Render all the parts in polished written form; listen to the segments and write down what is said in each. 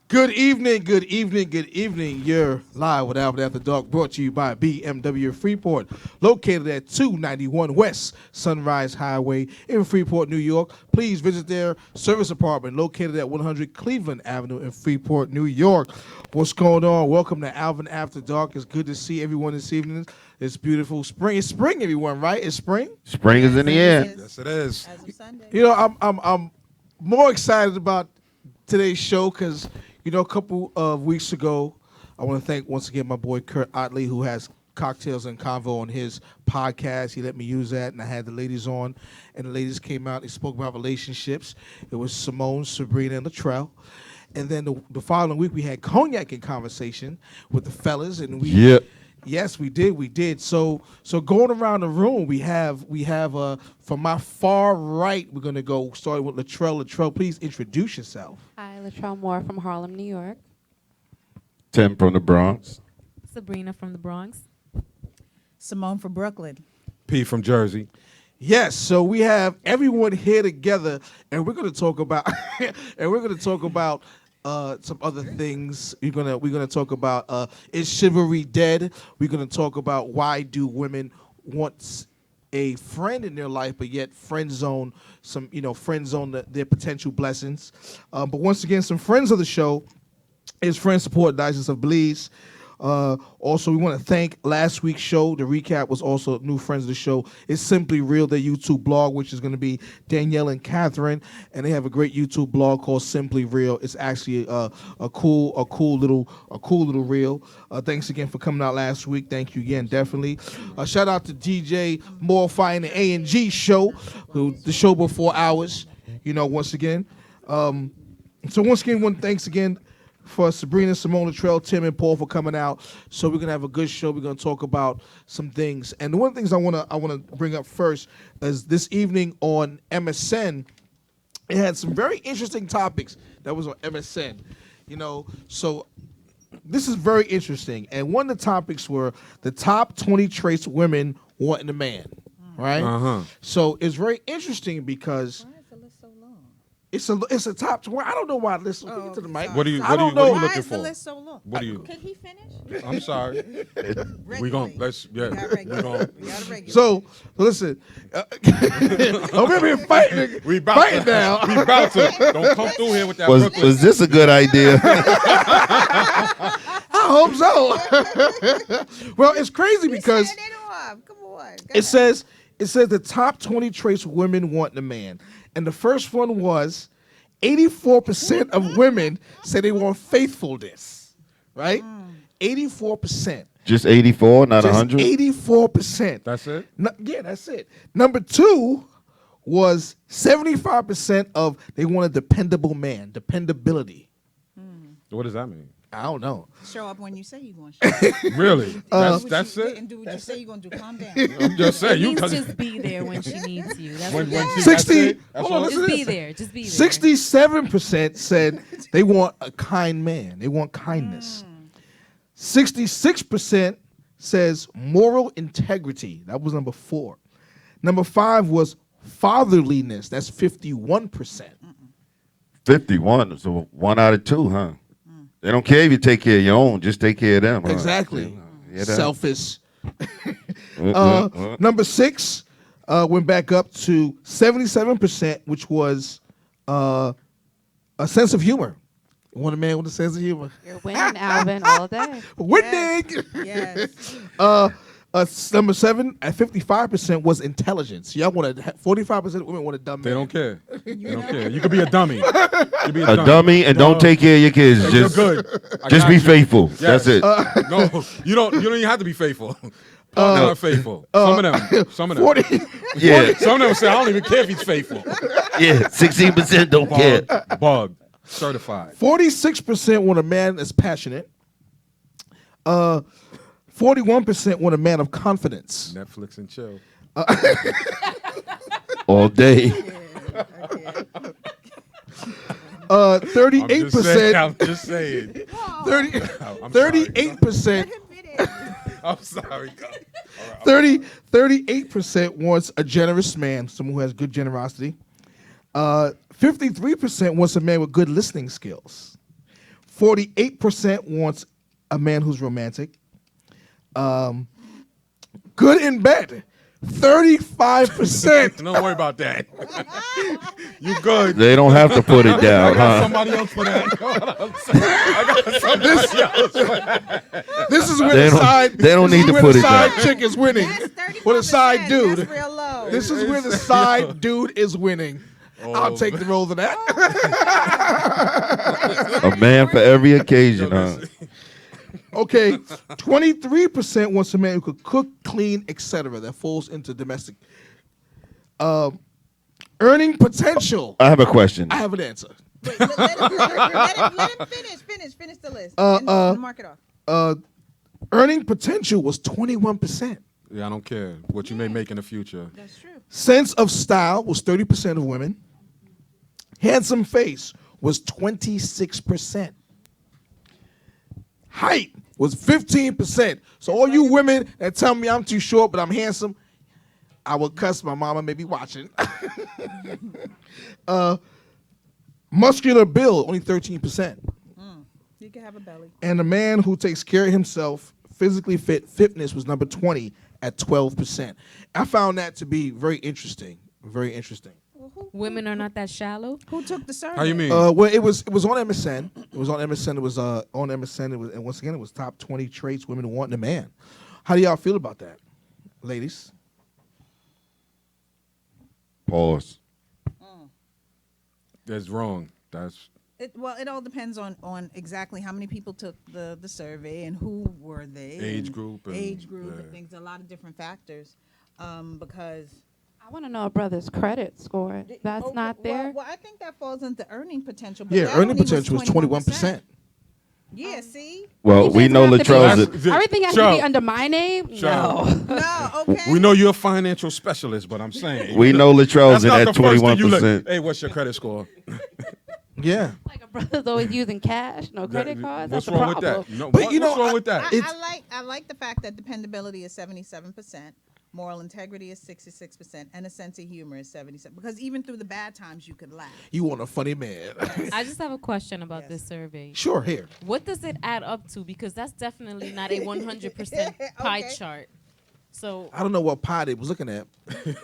Good evening, good evening, good evening. You're live with Alvin After Dark, brought to you by BMW Freeport, located at 291 West Sunrise Highway in Freeport, New York. Please visit their service apartment located at 100 Cleveland Avenue in Freeport, New York. What's going on? Welcome to Alvin After Dark. It's good to see everyone this evening. It's beautiful spring. It's spring, everyone, right? It's spring. Spring is in the air. Yes, it is. As of Sunday. You know, I'm more excited about today's show because, you know, a couple of weeks ago, I want to thank once again my boy Kurt Otley, who has Cocktails and Convo on his podcast. He let me use that, and I had the ladies on, and the ladies came out. They spoke about relationships. It was Simone, Sabrina, and Latrell. And then the following week, we had Cognac in conversation with the fellas, and we. Yep. Yes, we did. So going around the room, we have from my far right, we're gonna go starting with Latrell. Latrell, please introduce yourself. Hi, Latrell Moore from Harlem, New York. Tim from the Bronx. Sabrina from the Bronx. Simone from Brooklyn. P from Jersey. Yes, so we have everyone here together, and we're gonna talk about some other things. We're gonna talk about is chivalry dead? We're gonna talk about why do women want a friend in their life, but yet friend zone their potential blessings. But once again, some friends of the show is Friend Support Diocese of Belize. Also, we want to thank last week's show. The recap was also new friends of the show. It's Simply Real, their YouTube blog, which is going to be Danielle and Catherine, and they have a great YouTube blog called Simply Real. It's actually a cool little reel. Thanks again for coming out last week. Thank you again, definitely. Shout out to DJ More Fire and the A&G show, the show before ours. You know, once again. Thanks again for Sabrina, Simone, Latrell, Tim, and Paul for coming out. So we're gonna have a good show. We're gonna talk about some things. And one of the things I wanna bring up first is this evening on MSN, it had some very interesting topics that was on MSN. You know, so this is very interesting. And one of the topics were the top 20 traits women want in a man. Right? Uh-huh. So it's very interesting because Why is the list so long? it's a top 20. I don't know why this. Get to the mic. What are you I don't what are know. you Why looking is the for? list so long? What do you? Can he finish? I'm sorry. We gon' let's We got regular. We got a regular. So listen, we've been fighting. We about fighting to, now. We about to. Don't come through here with that Was Brooklyn. was this a good idea? I hope so. Well, it's crazy because Set it off. Come on. Go it says the top 20 traits women want in a man, and the first one was 84% of women say they want faithfulness. Right? 84%. Just 84, not Just 100? 84%. That's it? Yeah, that's it. Number two was 75% of they want a dependable man, dependability. What does that mean? I don't know. Show up when you say you're going to show up. Really? That's You it? didn't do what you say you're going to do. Calm down. I'm just saying. It You means cause just be there when she needs you. That's when what she, 60 that's it? That's hold on, all- listen just to be this. there. Just be there. 67% said they want a kind man. They want kindness. 66% says moral integrity. That was number 4. Number 5 was fatherliness. That's 51%. 51, so 1 out of 2, huh? They don't care if you take care of your own, just take care of them. Huh? Exactly. Yeah, that- Selfish. uh. Number 6 went back up to 77%, which was a sense of humor. You want a man with a sense of humor. You're winning, Alvin, all day. Winning. Yes. Number 7 at 55% was intelligence. Y'all want 45% of women want a dumb man. They don't care. They don't care. You could be a dummy. You could be A dummy and don't take care of your kids. You're Just, good. I just got be you. faithful. Yes. That's it. No, you don't even have to be faithful. Partners are faithful. Some of them. 40, Yeah, Some of them say, I don't even care if he's faithful. yeah. 16% don't care. Bug. Certified. 46% want a man that's passionate. 41% want a man of confidence. Netflix and chill. All day. Yeah. 38%. I'm just saying. 38%. I'm sorry. All right. 38% wants a generous man, someone who has good generosity. 53% wants a man with good listening skills. 48% wants a man who's romantic. Good in bed. 35%. Don't worry about that. You good. They don't have to put it down, I got huh? somebody else for that. I got somebody else. This is where They the don't- side. they don't this is need to where put the it side down. chick is winning. That's 35%. With a side dude. That's real low. This is where the side dude is winning. I'll take the role of that. A man for every occasion, huh? Okay, 23% wants a man who could cook, clean, etc. That falls into domestic. Earning potential. I have a question. I have an answer. Wait, let him finish the list. And mark it off. Earning potential was 21%. Yeah, I don't care what you may make in the future. That's true. Sense of style was 30% of women. Handsome face was 26%. Height was 15%. So all you women that tell me I'm too short but I'm handsome, I will cuss. My mama may be watching. Muscular build, only 13%. You can have a belly. And a man who takes care of himself, physically fit, fitness was number 20 at 12%. I found that to be very interesting. Very interesting. Women are not that shallow. Who took the survey? How you mean? Well, it was on MSN. It was on MSN. It was on MSN. It was, and once again, it was top 20 traits women want in a man. How do y'all feel about that, ladies? Pause. That's wrong. That's It all depends on exactly how many people took the survey and who were they. Age and group and- age group yeah. and things. A lot of different factors. Because I want to know a brother's credit score. That's okay, not there. Well, I think that falls into earning potential. But Yeah, that earning only potential was 21%. Yeah, see? Well, we know Latrell's. Everything has to Chuck. be under my name. Chuck. No. No, okay. we know you're a financial specialist, but I'm saying We know Latrell's that's in not that the first thing you look. 21%. Hey, what's your credit score? Yeah. Like a brother's always using cash, no credit cards. What's That's a wrong with problem. that? No, But you what's know, wrong with that? I like the fact that dependability is 77%, moral integrity is 66%, and a sense of humor is 77%. Because even through the bad times, you could laugh. You want a funny man. I just have a question about Yes. this survey. Sure, here. What does it add up to? Because that's definitely not a 100% pie Okay. chart. So I don't know what pie they was looking at. They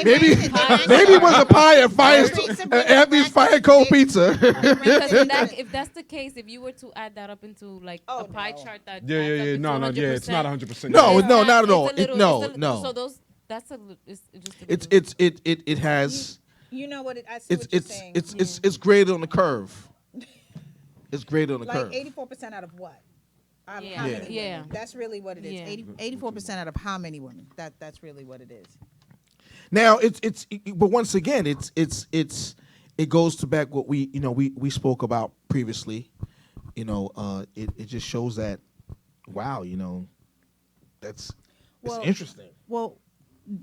Maybe ranked it. maybe it was a pie at Fire They ranked it. Abby's Fire Cold Pizza. because if that's the case, if you were to add that up into like Oh, a pie no. chart that Yeah, adds yeah, up yeah. into No, yeah. It's not 100%. 100%. No, It's no, not at it's all. a little- No, it's a- no. So those that's a it's just a It's little- it has You know what? I see it's what you're it's saying. it's graded on the curve. It's graded on the Like curve. 84% out of what? Out of Yeah. how many Yeah. women? That's really what it is. Yeah. 84% out of how many women? That's really what it is. Now but once again it goes to back what we spoke about previously. It just shows that wow, that's Well, it's interesting. Well,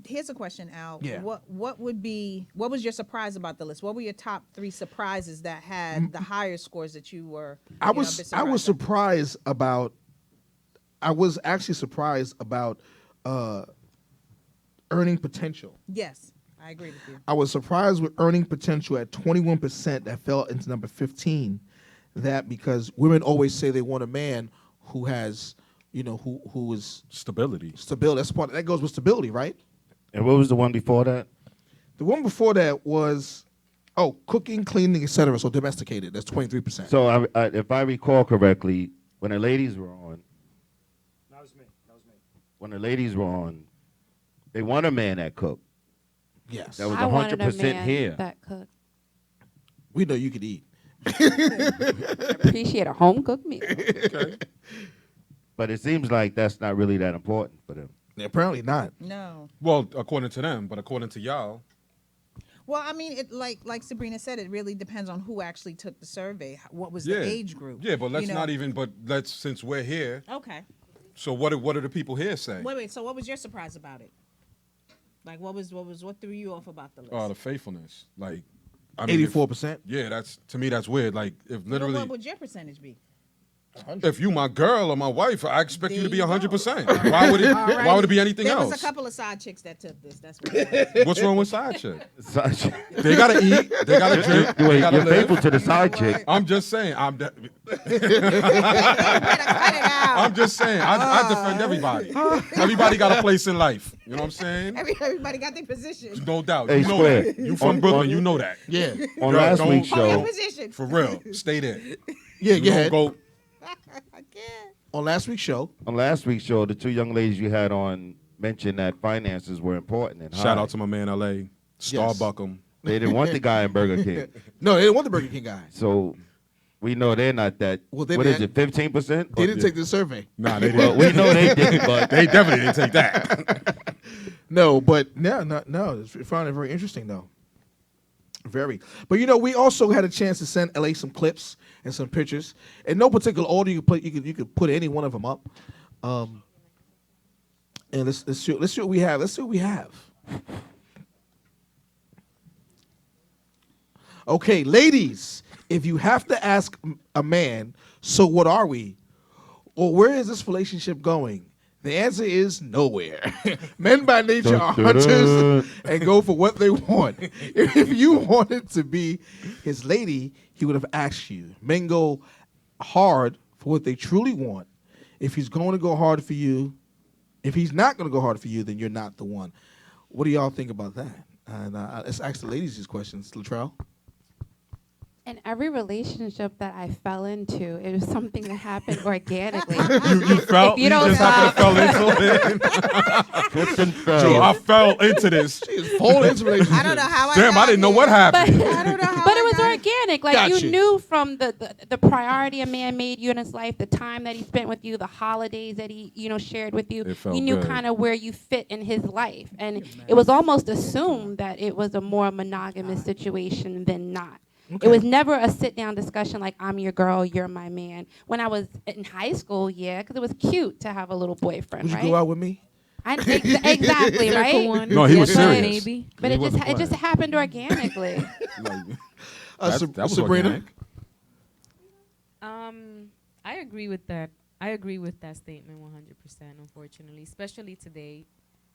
here's a question, Al. Yeah. What was your surprise about the list? What were your top 3 surprises that had the higher scores that you were? I was surprised about. I was actually surprised about earning potential. Yes, I agree with you. I was surprised with earning potential at 21%. That fell into number 15. That because women always say they want a man who has, who is Stability. stability. That's part. That goes with stability, right? And what was the one before that? The one before that was, cooking, cleaning, etc. So domesticated. That's 23%. So if I recall correctly, when the ladies were on, that was me. when the ladies were on, they want a man that cooked. Yes, That was I wanted a 100% man here. that could we know you could eat. appreciate a home cooked meal. But it seems like that's not really that important for them. Apparently not. No. Well, according to them, but according to y'all, Well, I mean, it like Sabrina said, it really depends on who actually took the survey. What was yeah, the age group? Yeah, but let's you know? not even. But let's since we're here. Okay. So what do the people here say? Wait. So, what was your surprise about it? Like, what threw you off about the list? The faithfulness. Like, I mean, 84%. Yeah, to me that's weird. Like, if Well, literally, what would your percentage be? If you my girl or my wife, I expect you to be 100%. Why would it? Alrighty. Why would it be anything There else? was a couple of side chicks that took this. That's what it was. What's wrong with side chick? Side chick. They gotta eat. They gotta drink. They Wait, gotta you're live. faithful to the side chick. I'm just saying. I'm Better cut it out. I'm just saying. I defend everybody. Everybody got a place in life. You know what I'm saying? Everybody got their position. No doubt. Hey, You know Square. that. You from On- Brooklyn. on- You know that. Yeah. On Yo, last don't- week's Your show, position. For real. Stay there. Yeah, You go don't ahead. go. I can't. On last week's show, the two young ladies you had on mentioned that finances were important. And Shout high. out to my man LA. Starbuckum. They didn't want the guy in Burger King. no, they didn't want the Burger King guy. So we know they're not that. Well, they What is didn't- it, 15%? They didn't take the survey. Nah, they Well, didn't. we know they didn't, but They definitely didn't take that. No, but no. I found it very interesting though. Very. But we also had a chance to send LA some clips and some pictures. In no particular order, you could put any one of them up. And let's see what we have. Let's see what we have. Okay, ladies, if you have to ask a man, so what are we? Or where is this relationship going? The answer is nowhere. Men by nature are hunters and go for what they want. If you wanted to be his lady, he would have asked you. Men go hard for what they truly want. If he's going to go hard for you, if he's not going to go hard for you, then you're not the one. What do y'all think about that? And let's ask the ladies these questions. Latrell? In every relationship that I fell into, it was something that happened organically. You felt. If you don't just happened to fell into it. Trips and So fell. I fell into this. She is full into relationship. I don't know how I Damn, got I didn't know here. what but happened. I don't know how but I it was got organic. Like Gotcha. you knew from the priority a man made you in his life, the time that he spent with you, the holidays that he shared with you. It felt You knew good. kind of where you fit in his life, and it was almost assumed that it was a more monogamous situation than not. Okay. It was never a sit-down discussion like, I'm your girl, you're my man. When I was in high school, yeah, because it was cute to have a little boyfriend, Would you right? go out with me? Exactly, Circle right? one. No, he was Yes, serious. Maybe. But He it wasn't just playing. happened organically. That was Sabrina? organic. I agree with that. I agree with that statement 100%, unfortunately, especially today.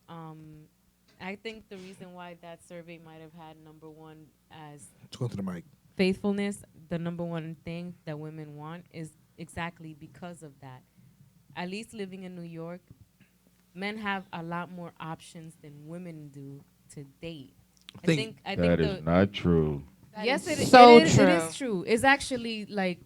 I think the reason why that survey might have had number one as Let's go to the mic. faithfulness, the number one thing that women want is exactly because of that. At least living in New York, men have a lot more options than women do to date. I think That is not true. yes, it is. so It is true. true. It's actually like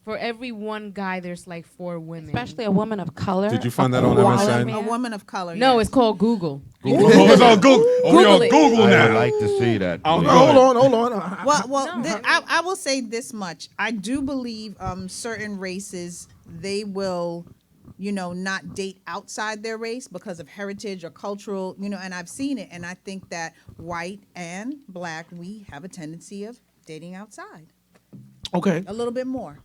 for every one guy, there's like 4 women. Especially a woman of color. Did you a find that on quality MSN? A man. woman of color. No, yes. it's called Google. Google. Oh, it's on Google. Oh, we Google on it. Google I would now. like to see that. Oh, please. no. Hold on. Well, No, I will say this much. I do believe certain races, they will, not date outside their race because of heritage or cultural, and I've seen it. And I think that white and black, we have a tendency of dating outside Okay. a little bit more.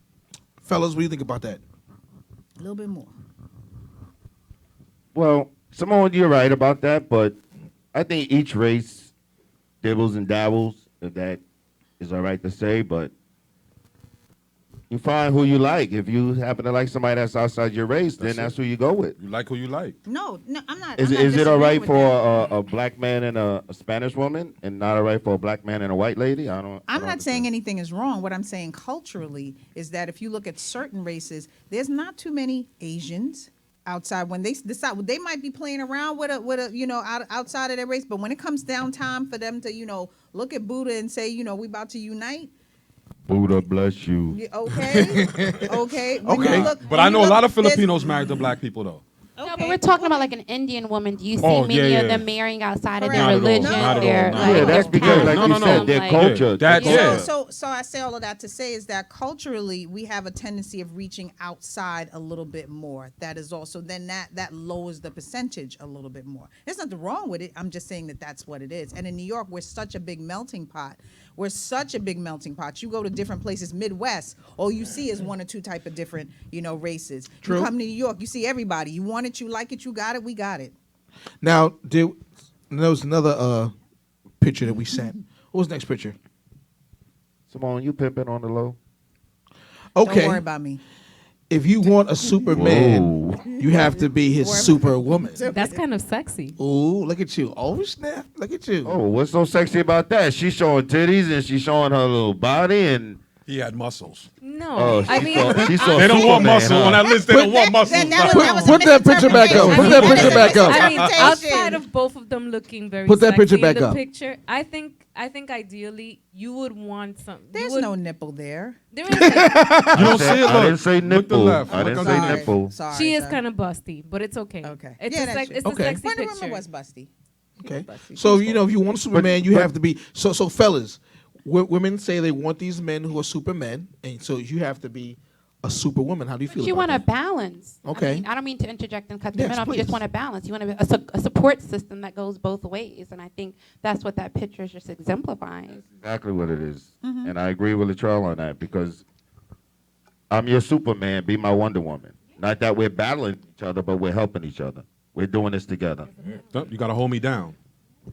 Fellas, what do you think about that? A little bit more. Well, Simone, you're right about that, but I think each race dibbles and dabbles, if that is all right to say, but you find who you like. If you happen to like somebody that's outside your race, then That's that's it. who you go with. You like who you like. No, I'm not. Is I'm not it all right disagreeing with for that. a black man and a Spanish woman, and not all right for a black man and a white lady? I'm not saying anything is wrong. What I'm saying culturally is that if you look at certain races, there's not too many Asians outside. When they decide, they might be playing around with a outside of their race, but when it comes down time for them to look at Buddha and say we about to unite, Buddha bless you. okay, okay, When Okay. you look- But when I you know a look, lot of there's- Filipinos married to black people, though. No, Okay. but we're talking about like an Indian woman. Do you see Oh, many yeah, of yeah. them marrying outside of Correct. their Not at all. religion? Not at all. Their, No. like, Yeah, their that's because, caste, like No, you no, said, no. their like- culture. Yeah, that- So, yeah. so I say all of that to say is that culturally we have a tendency of reaching outside a little bit more. That is also then that lowers the percentage a little bit more. There's nothing wrong with it. I'm just saying that that's what it is. And in New York, we're such a big melting pot. We're such a big melting pot. You go to different places, Midwest, all you see is 1 or 2 type of different races. True. You come to New York, you see everybody. You want it, you like it, you got it, we got it. Now, there was another picture that we sent. What was the next picture? Simone, you pimping on the low? Okay. Don't worry about me. if you want a Superman, Whoa. you have to be his Superwoman. That's kind of sexy. Ooh, look at you! Oh snap! Look at you! Oh, what's so sexy about that? She's showing titties and she's showing her little body and He had muscles. No, oh, I mean, she saw They don't want Superman, muscle huh? on that list. They don't want muscles. That was Put a that picture back up. misinterpretation. Put that picture back up. I mean, Interpretation. outside of both of them looking very Put that sexy picture back in the up. picture, I think ideally you would want some. There's no nipple there. There is. You don't see it. I didn't Look. say Look to nipple. left. I Look didn't underneath. say nipple. Sorry. She is sorry. kind of busty, but it's okay. Okay. It's Yeah, a that's it's true. a Okay. sexy Wonder picture. Woman was busty. Okay. Busty. So She's you know, if you want a Superman, you but- have to be. So fellas, women say they want these men who are Supermen, and so you have to be a Superwoman. How do you feel? You about want a that? balance. Okay. I don't mean to interject and cut Yes, them off. You please. just want a balance. You want a support system that goes both ways. And I think that's what that picture is just exemplifying. Exactly what it is. And I agree with Latrell on that because I'm your Superman, be my Wonder Woman. Not that we're battling each other, but we're helping each other. We're doing this together. You gotta hold me down.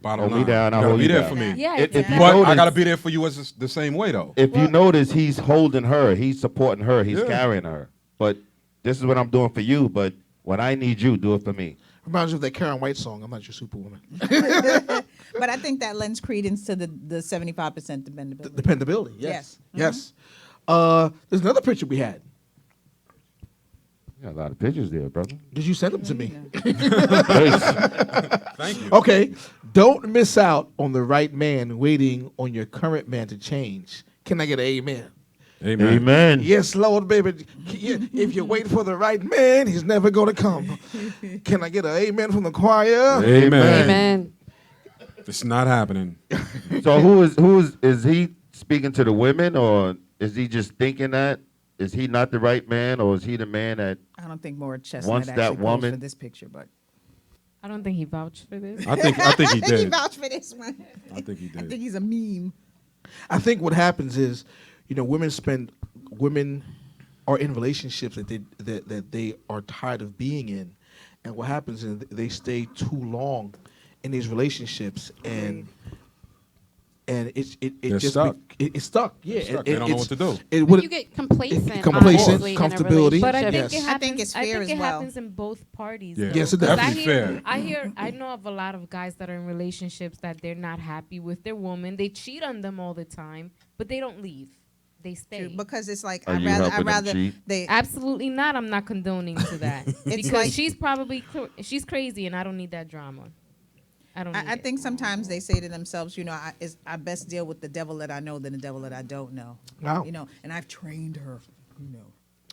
Bottom Hold me line. down, You I'll gotta hold be you there down. for me. Yeah, If exactly. you But I notice- gotta be there for you as the same way though. If you notice, he's holding her, he's supporting her, he's Yeah. carrying her. But this is what I'm doing for you, but when I need you, do it for me. Reminds me of that Karen White song. I'm not your Superwoman. But I think that lends credence to the 75% dependability. Dependability. Yes. Yes. Yes. There's another picture we had. You got a lot of pictures there, brother. Did you send them to me? Thank you. Okay. Don't miss out on the right man waiting on your current man to change. Can I get an amen? Amen. Amen. Yes, Lord, baby. If you wait for the right man, he's never going to come. Can I get an amen from the choir? Amen. Amen. It's not happening. So is he speaking to the women or is he just thinking that? Is he not the right man or is he the man that I don't think Maura Chestnut Once actually that posed woman- for this picture, but I don't think he vouched for this. I think he I think he did. vouched for this one. I think he I did. think he's a meme. I think what happens is, you know, women are in relationships that they are tired of being in, and what happens is they stay too long in these relationships, and it They're just stuck. It's stuck. Yeah, Stuck. They don't know what to do. It would You get complacent. complacent, honestly, in a comfortability. But I relationship. think Yes. it I happens. think it's I fair think as it well. happens in both parties. Yeah. though. Yes, it 'Cause definitely fair. I know of a lot of guys that are in relationships that they're not happy with their woman. They cheat on them all the time, but they don't leave. They stay. Because it's like Are I'd you rather helping them cheat? they Absolutely not. I'm not condoning to that because like- she's probably she's crazy, and I don't need that drama. I don't. Need I it. think sometimes they say to themselves, you know, I best deal with the devil that I know than the devil that I don't know. Wow. You know, and I've trained her. You know.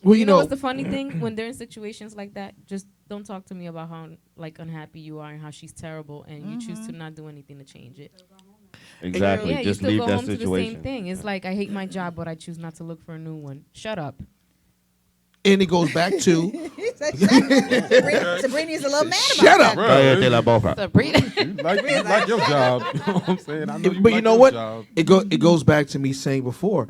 Well, You know what's the funny thing? When they're in situations like that, just don't talk to me about how like unhappy you are and how she's terrible, and you choose to not do anything to change it. exactly Yeah, you just still leave go that home to the same situation? thing. It's like I hate my job, but I choose not to look for a new one. Shut up. and it goes back to Sabrina is a little mad about Shut up. that. Cállate la boca. Sabrina. You like your job. You know what I'm saying? I know but you like know your what? job. It goes back to me saying before.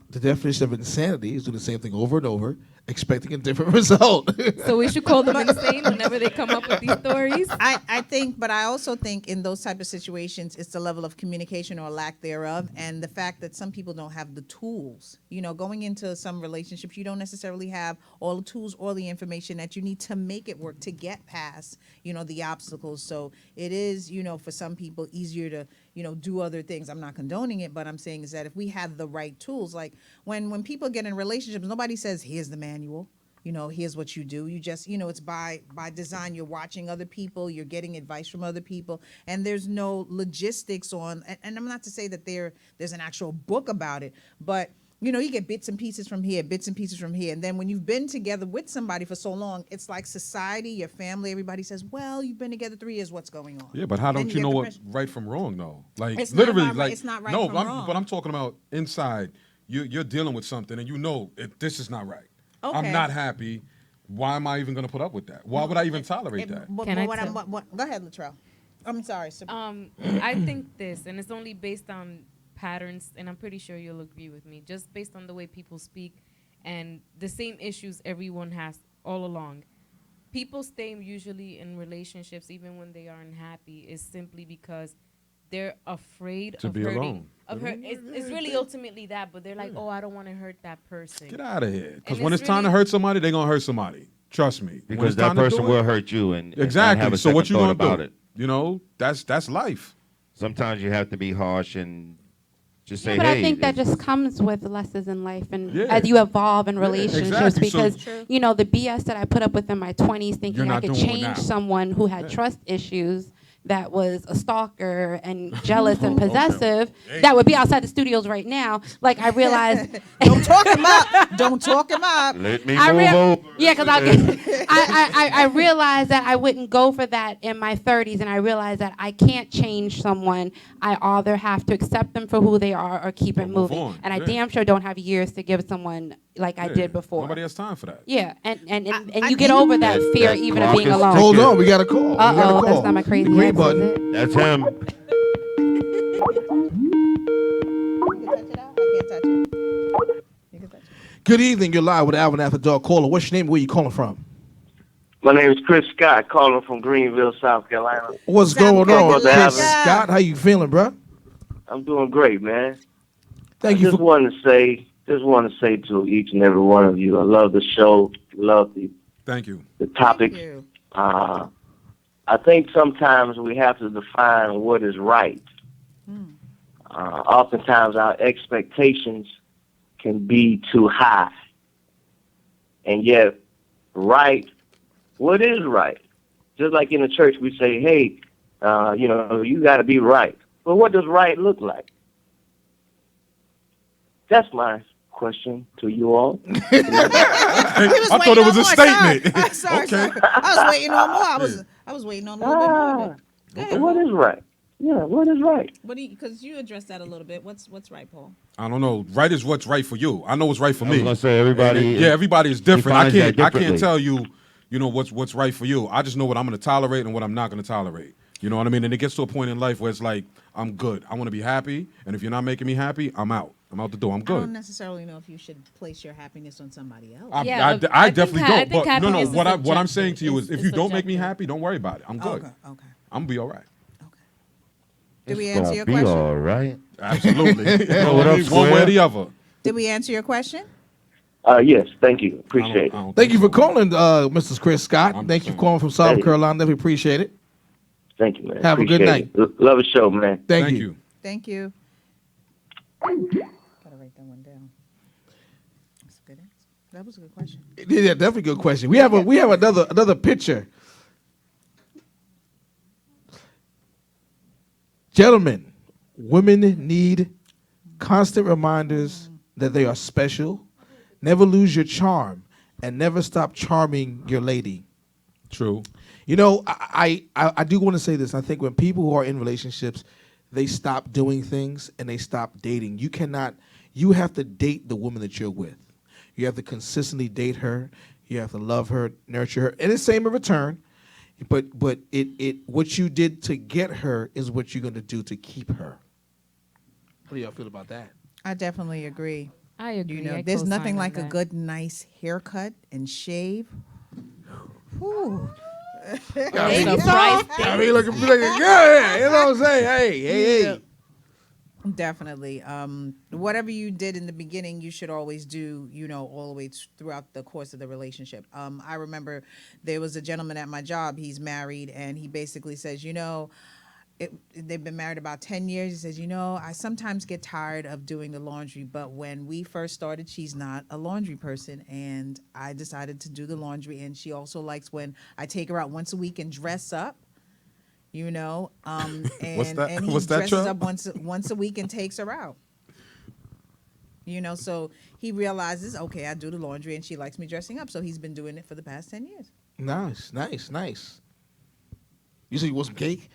The definition of insanity is doing the same thing over and over, expecting a different result. So we should call them insane whenever they come up with these stories. I think, but I also think in those type of situations, it's the level of communication or lack thereof, and the fact that some people don't have the tools. You know, going into some relationships, you don't necessarily have all the tools or the information that you need to make it work, to get past, you know, the obstacles. So it is, you know, for some people easier to, you know, do other things. I'm not condoning it, but I'm saying is that if we have the right tools, like when people get in relationships, nobody says, here's the manual. You know, here's what you do. You just, you know, it's by design. You're watching other people. You're getting advice from other people. And there's no logistics on, and I'm not to say that there's an actual book about it, but, you know, you get bits and pieces from here, bits and pieces from here. And then when you've been together with somebody for so long, it's like society, your family, everybody says, well, you've been together 3 years. What's going on? Yeah, but how Then don't you get know the what's pressure. right from wrong though? Like It's not literally, about right- like it's not right no, from wrong. but I'm talking about inside. You're dealing with something, and you know this is not right. Okay. I'm not happy. Why am I even going to put up with that? Why would I even tolerate that? But, Can but I what tell- go ahead, Latrell. I'm sorry. I think this, and it's only based on patterns, and I'm pretty sure you'll agree with me, just based on the way people speak and the same issues everyone has all along. People stay usually in relationships even when they are unhappy is simply because they're afraid To of be hurting. alone. Of hurt. It's really ultimately that, but they're like, oh, I don't want to hurt that person. Get out of here. Because And when it's it's time to really- hurt somebody, they're going to hurt somebody. Trust me. When Because it's that time to do person it- will hurt you and not Exactly. have a So what second you thought gonna about do? it. You know, that's life. Sometimes you have to be harsh and just Yeah, say, but hey. I think that it's- just comes with lessons in life and Yeah. as you evolve in relationships exactly. So- because, you know, the BS that I put up with in my 20s You're thinking I not could doing it change now. someone who had Yeah. trust issues that was a stalker and jealous and Okay. possessive that would be outside the studios right now. Like I realized Don't talk him up. Don't talk him up. Let me I move over. yeah, because I realized that I wouldn't go for that in my 30s, and I realized that I can't change someone. I either have to accept them for who they are or keep it move moving. on, And I yeah. damn sure don't have years to give someone like I Yeah. did before. Nobody has time for that. Yeah, and I you get think over that fear that even of clock being is alone. ticking. Hold on, we got a call. We got a Uh-oh, call. that's not my crazy Green ex, is button. it? That's him. You can touch it out. I can't touch it. You can touch it. Good evening. You're live with Alvin After Dark Caller. What's your name? Where you calling from? My name is Chris Scott, calling from Greenville, South Carolina. What's South going on, Carolina. Chris Scott? How you feeling, bro? I'm doing great, man. Thank I you just for. want to say to each and every one of you, I love the show, love Thank you. the topics. Thank you. I think sometimes we have to define what is right. Oftentimes our expectations can be too high, and yet, right, what is right? Just like in the church, we say, "Hey, you got to be right." But what does right look like? That's my question to you all. He was I thought waiting it was on a more. statement. Sorry. Okay. Sorry. I was waiting on more. I was waiting on a little bit more of it. Go ahead, What Paul. is right? Yeah, what is right? What do you? Because you addressed that a little bit. What's right, Paul? I don't know. Right is what's right for you. I know what's right for I was me. gonna say everybody. Yeah, everybody is different. I defines that can't differently. tell you, what's right for you. I just know what I'm going to tolerate and what I'm not going to tolerate. You know what I mean? And it gets to a point in life where it's like, I'm good. I want to be happy, and if you're not making me happy, I'm out. I'm out the door. I'm I don't good. necessarily know if you should place your happiness on somebody else. I definitely I don't. think But no, happiness is what I'm saying subjective. to you is, if It's you don't make me subjective. happy, don't worry about it. I'm good. Okay. Okay. I'm gonna be all right. Did we It's answer gonna your be question? all right. Absolutely. what up, One way or Square? the other. Did we answer your question? Yes, thank you. Appreciate it. Thank you for calling, Mrs. Chris Scott. I'm Thank you for saying. calling from South Hey. Carolina. We appreciate it. Thank you, man. Have a good Appreciate it. Love the show, man. Thank, Thank you. you. Thank you. Gotta write that one down. That's a good answer. That was a good question. Yeah, definitely good question. We have another picture. Gentlemen, women need constant reminders that they are special. Never lose your charm and never stop charming your lady. True. You know, I do want to say this. I think when people who are in relationships, they stop doing things and they stop dating. You have to date the woman that you're with. You have to consistently date her. You have to love her, nurture her, and the same in return. But what you did to get her is what you're gonna do to keep her. What do y'all feel about that? I definitely agree. I agree. You know, I there's co-sign nothing on like a that. good, nice haircut and shave. Whew. They surprise I mean, looking like yeah, you know what I'm saying? Hey. Definitely. Whatever you did in the beginning, you should always do, all the way throughout the course of the relationship. I remember there was a gentleman at my job. He's married, and he basically says, they've been married about 10 years. He says, I sometimes get tired of doing the laundry, but when we first started, she's not a laundry person, and I decided to do the laundry, and she also likes when I take her out once a week and dress up. And What's that? and he What's that, dresses Chuck? up once a week and takes her out. So he realizes, okay, I do the laundry and she likes me dressing up. So he's been doing it for the past 10 years. Nice. You said you want some cake?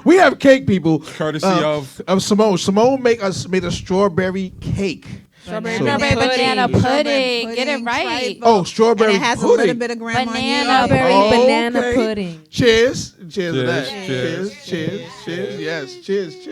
We have cake, people. Courtesy of Simone. Simone made a strawberry cake. Strawberry So- banana pudding. Strawberry Get it right. tripe. Oh, strawberry And it has pudding. a little bit of Grand Banana Marnier. Strawberry Oh, banana okay. pudding. Cheers to that. Cheers. Cheers. Yes. Cheers.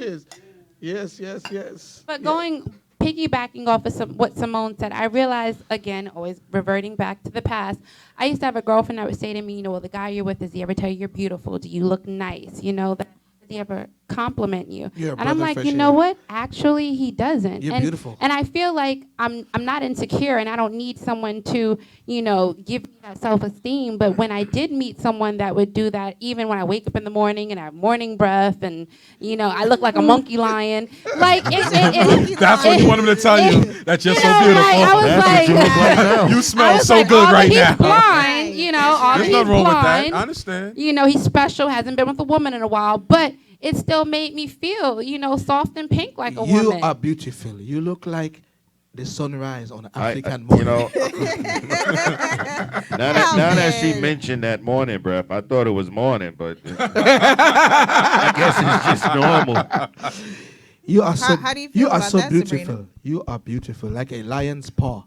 Yes. But going piggybacking off of what Simone said, I realized, again, always reverting back to the past, I used to have a girlfriend that would say to me, well, the guy you're with, does he ever tell you you're beautiful? Do you look nice? Does he ever compliment you? You're a And I'm breath of like, fresh you know air. what? Actually, he doesn't. You're and, beautiful. And I feel like I'm not insecure, and I don't need someone to, give me that self-esteem. But when I did meet someone that would do that, even when I wake up in the morning and I have morning breath, and I look like a monkey lion, like That's what you want him to tell you, that you're so beautiful. I was That's what you look like now. You I smell was so like, good right he's now. blind, all There's he's nothing wrong with that. blind. I understand. He's special, hasn't been with a woman in a while, but it still made me feel, soft and pink like a You woman. are beautiful. You look like the sunrise on an I- African you morning. know, now that she mentioned that morning breath, I thought it was morning, but I guess it's just normal. You are so how do you feel are about so that, beautiful. Sabrina? You are beautiful, like a lion's paw.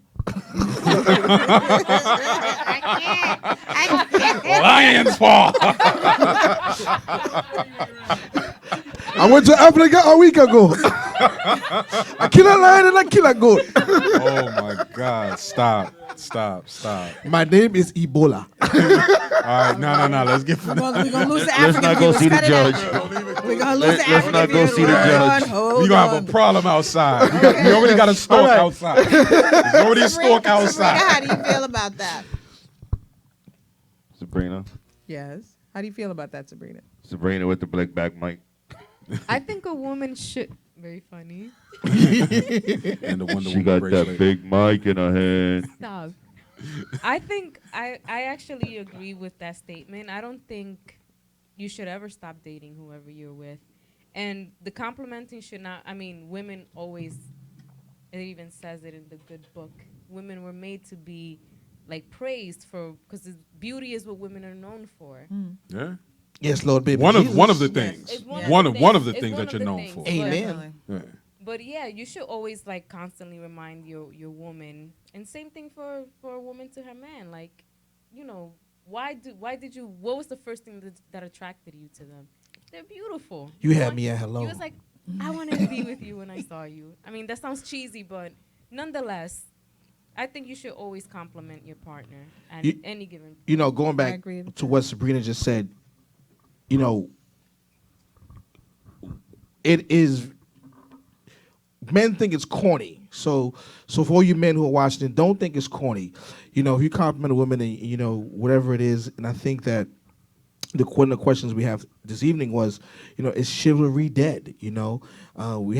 Lion's paw. I went to Africa a week ago. I kill a lion and I kill a goat. Oh my God! Stop! My name is Ebola. All right, no. Let's get from We're gonna lose the Let's African not go viewers. see the Cut it out. judge. We're gonna lose the Let's African not go viewers. see the judge. We're gonna have a problem outside. We already got a stork All right. outside. There's already a stork Sabrina, outside. how do you feel about that? Sabrina Yes. How do you feel about that, Sabrina? with the black back mic. I think a woman should. Very funny. And the Wonder She Woman got bracelet. that big mic in her hand. Stop. I think I actually agree with that statement. I don't think you should ever stop dating whoever you're with. And the complimenting should not, women always, it even says it in the good book, women were made to be praised for, because beauty is what women are known for. Yeah. Yes, Lord, baby. One Jesus. of the things. It's One of the It's things one that of you're the known things, for. but- Amen. Yeah. But yeah, you should always constantly remind your woman, and same thing for a woman to her man. What was the first thing that attracted you to them? They're beautiful. You had me at hello. You was like, I wanted to be with you when I saw you. That sounds cheesy, but nonetheless, I think you should always compliment your partner at any given. Going I back agree with to what Sabrina just said, it is, men think it's corny. So for all you men who are watching it, don't think it's corny. If you compliment a woman and, whatever it is, and I think that one of the questions we have this evening was, is chivalry dead? We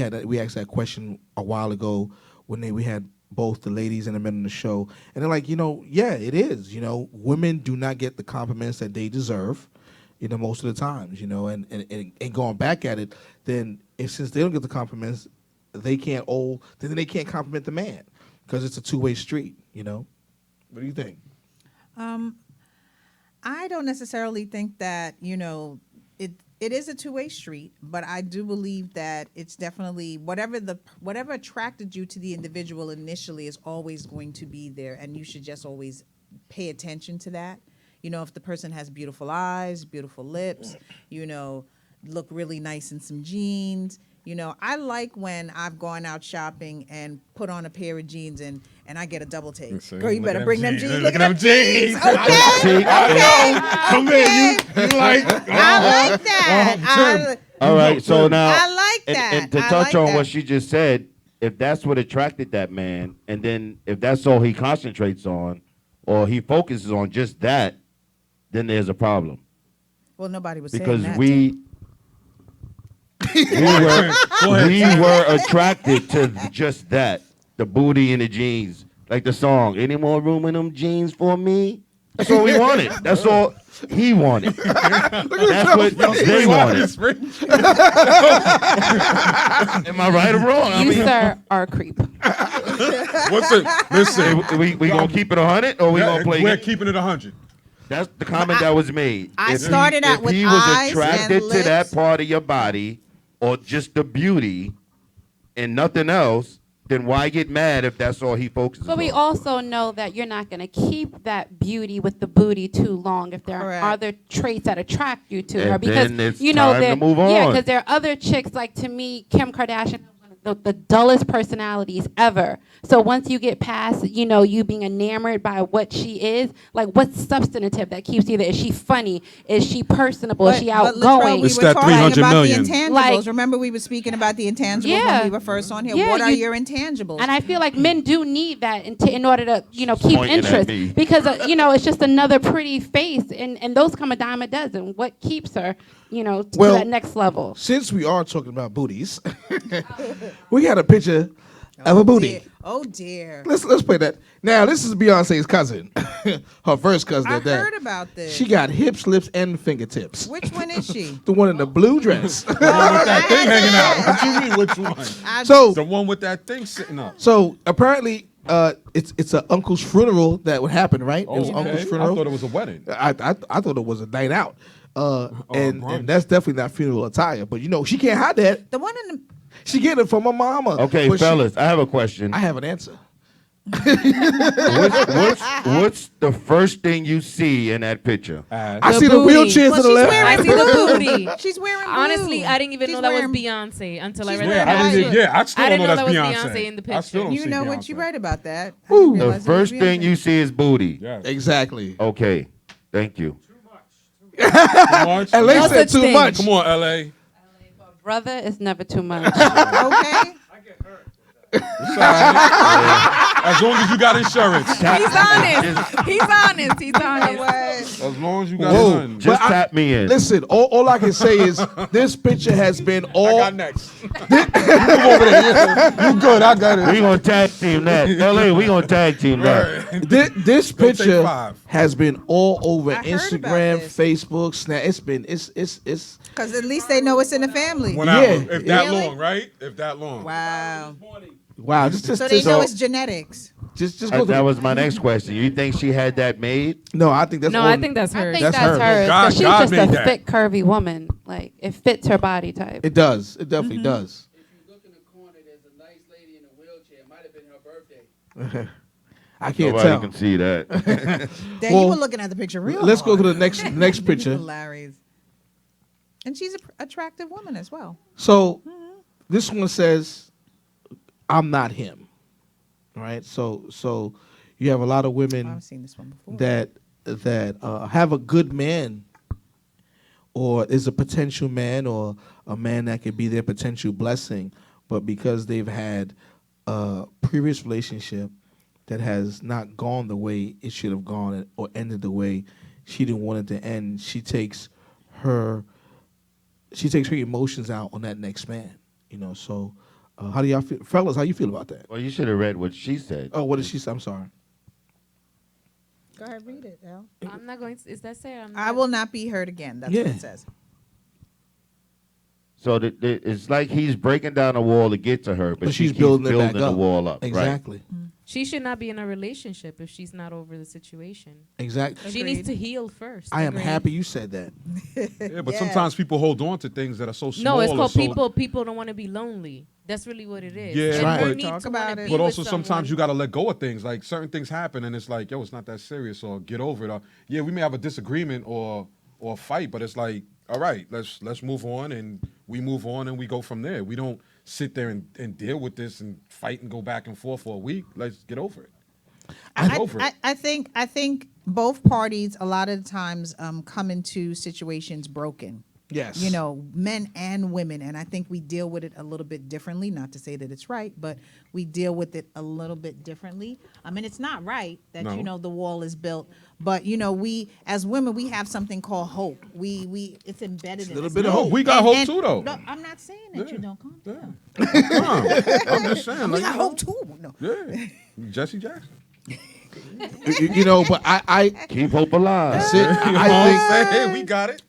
asked that question a while ago when we had both the ladies and the men on the show, and they're like, yeah, it is. Women do not get the compliments that they deserve, most of the times, and going back at it, then since they don't get the compliments, then they can't compliment the man because it's a two-way street. What do you think? I don't necessarily think that, it is a two-way street, but I do believe that it's definitely whatever attracted you to the individual initially is always going to be there, and you should just always pay attention to that. If the person has beautiful eyes, beautiful lips, look really nice in some jeans. I like when I've gone out shopping and put on a pair of jeans and I get a double take. Girl, you better bring them jeans. Look at them jeans. Okay. Come here, you like? I like that. All right, so now I like that. And to I touch like on that. what she just said, if that's what attracted that man, and then if that's all he concentrates on, or he focuses on just that, then there's a problem. Well, nobody was Because saying that. we were attracted to just that, the booty and the jeans. Like the song, any more room in them jeans for me? That's all we wanted. That's all he wanted. That's what they wanted. Am I right or wrong? You, sir, are a creep. What's it? Listen, we gonna keep it 100 or we gonna play? We're keeping it 100. That's the comment that was made. I If started out with if he was eyes attracted and to that lips. part of your body or just the beauty and nothing else, then why get mad if that's all he focuses But we on? also know that you're not going to keep that beauty with the booty too long if there Correct. are other traits that attract you to And her. Because then it's you know time to there, move yeah, on. because there are other chicks like to me, Kim Kardashian, one of the dullest personalities ever. So once you get past, you being enamored by what she is, like what's substantive that keeps you there? Is she funny? Is she personable? Is she But outgoing? Latrell, we It's were that talking 300 about million. the intangibles. Like- Remember, we were speaking about the intangibles Yeah. when we were first on here. Yeah, What are you- your intangibles? And I feel like men do need that in order to, keep pointing at interest. me. Because, it's just another pretty face. And those come a dime a dozen. What keeps her, to Well, that next level? Since we are talking about booties, we got a picture of a booty. Dear. Oh dear. Let's play that. Now this is Beyonce's cousin, her first cousin I at that. heard about this. She got hips, lips, and fingertips. Which one is she? The one in the blue dress. The one with that thing hanging out. What you mean, which one? So The one with that thing sitting up. So apparently, it's an uncle's funeral that would happen, right? It was Oh, uncle's okay. funeral. I thought it was a wedding. I thought it was a night out, and brunch. that's definitely not funeral attire. But she can't hide that. The one in the. She get it from her mama. Okay, But fellas, I have a question. I have an answer. What's the first thing you see in that picture? I The see the booty. wheelchair Well, to the she's left. wearing I see the blue. booty. She's wearing blue. Honestly, I didn't even She's know that was wearing- Beyonce until I she's read wearing that. I blue. didn't, yeah, I still I don't didn't know know that's that was Beyonce. Beyonce in the I still don't picture. see You know what? Beyonce. You're right about that. I Woo. didn't The realize it was first thing Beyonce. you see is booty. Yes. Exactly. Okay, thank you. Too much? And they No said such too thing. much. Come on, LA. Brother is never too much. Okay. It's all right. As long as you got insurance. He's honest. He's honest. He's honest. What? As long as you got Whoa. insurance. Just But I- tap me in. Listen, all I can say is this picture has been I all. got next. You move over there. You good. I got it. We gonna tag team that. LA, we gonna tag team that. Right. This Go take picture 5. has been all over I heard Instagram, about this. Facebook, Snap. It's Because at least they know it's in the family. When Yeah. if that Really? long, right? If that long. Wow. wow. Just So they know it's genetics. just go That through. was my next question. You think she had that made? No, I think that's No, all- I think that's I hers. think That's that's, her. hers. God- 'cause she's God just made a that. fit, curvy woman. Like, it fits her body type. it does. It definitely does. If you look in the corner, there's a nice lady in a wheelchair. It might have been her birthday. I can't Nobody tell. can see that. Then Well, you were looking at the picture real Let's go hard. to the next picture. Hilarious. And she's an attractive woman as well. So this one says, "I'm not him." Right. So you have a lot of women I've seen this one before. that have a good man, or is a potential man, or a man that could be their potential blessing, but because they've had a previous relationship that has not gone the way it should have gone, or ended the way she didn't want it to end, she takes her emotions out on that next man. So how do y'all feel, fellas? How you feel about that? Well, you should have read what she said. Oh, what did she say? I'm sorry. Go ahead, read it, Al. I'm not going to. Is that say? I will not be hurt again. That's Yeah. what it says. So it's like he's breaking down a wall to get to her, but But she's keeps building it back the up. wall up. Right? Exactly. She should not be in a relationship if she's not over the situation. Exactly. She needs to heal first. I am Agreed. happy you said that. Yeah, but Yeah. sometimes people hold on to things that are so small. No, it's or called so, people don't want to be lonely. That's really what it is. Yeah, And Right. her but- need Talk to about wanna it. be But with also someone. sometimes you got to let go of things. Like certain things happen, and it's like, yo, it's not that serious, or get over it. Or yeah, we may have a disagreement or a fight, but it's like, all right, let's move on, and we move on, and we go from there. We don't sit there and deal with this and fight and go back and forth for a week. Let's get over it. Get over it. I think both parties a lot of the times come into situations broken. Yes. Men and women, and I think we deal with it a little bit differently. Not to say that it's right, but we deal with it a little bit differently. I mean, it's not right that No. the wall is built, but we as women we have something called hope. We it's embedded in little us. bit of No, hope. we got hope too, though. No, I'm not saying that you don't calm down. I'm just saying. We Like, got hope too. No. yeah, Jesse Jackson. But I Keep hope alive. that's it. You know what I'm saying? We got it.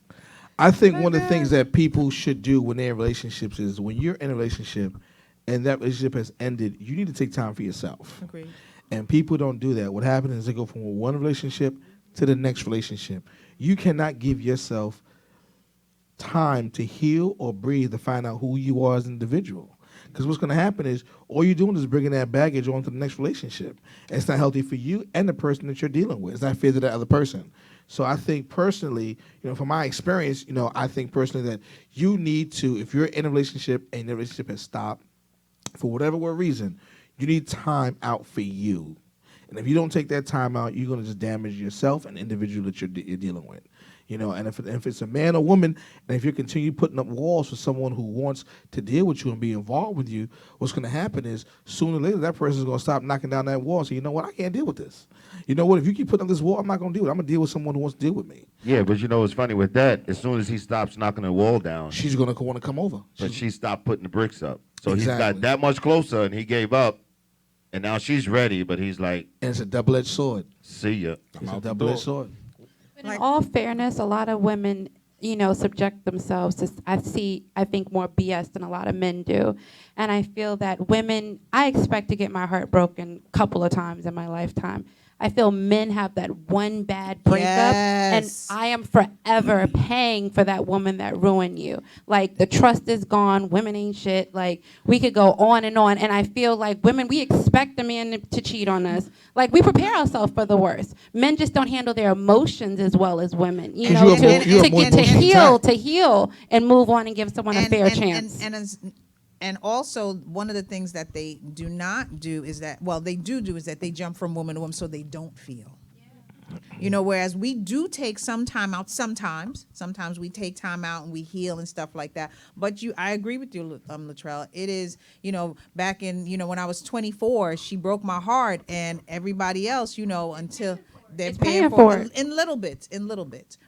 I think one of the things that people should do when they're in relationships is when you're in a relationship and that relationship has ended, you need to take time for yourself. Agreed. And people don't do that. What happens is they go from one relationship to the next relationship. You cannot give yourself time to heal or breathe to find out who you are as an individual. Because what's going to happen is all you're doing is bringing that baggage on to the next relationship. And it's not healthy for you and the person that you're dealing with. It's not fair to that other person. So I think personally, from my experience, I think personally that you need to, if you're in a relationship and the relationship has stopped, for whatever reason, you need time out for you. And if you don't take that time out, you're going to just damage yourself and the individual that you're dealing with. You know, and if it's a man or woman, and if you continue putting up walls for someone who wants to deal with you and be involved with you, what's going to happen is sooner or later that person's going to stop knocking down that wall and say, you know what, I can't deal with this. You know what, if you keep putting up this wall, I'm not going to deal with it. I'm going to deal with someone who wants to deal with me. Yeah, but you know what's funny with that? As soon as he stops knocking the wall down, She's going to want to come over. but she stopped putting the bricks up. So he's Exactly. got that much closer, and he gave up, and now she's ready, but he's like, And it's a double-edged sword. see ya. It's a out the double-edged door. sword. But in all fairness, a lot of women, subject themselves to, I think, more BS than a lot of men do. And I feel that women, I expect to get my heart broken a couple of times in my lifetime. I feel men have that one bad breakup, Yes. and I am forever paying for that woman that ruined you. Like, the trust is gone, women ain't shit. Like, we could go on, and I feel like women, we expect a man to cheat on us. Like, we prepare ourselves for the worst. Men just don't handle their emotions as well as women. You 'Cause know, you're more- you're more emotionally attacked. to heal and move on and give someone a fair chance. And also, one of the things that they do not do is that, well, they do is that they jump from woman to woman so they don't feel. You know, whereas we do take some time out sometimes. Sometimes we take time out and we heal and stuff like that. But I agree with you, Latrell. It is, back in, when I was 24, she broke my heart, and everybody else, until they're It's paying paying for for it in little bits,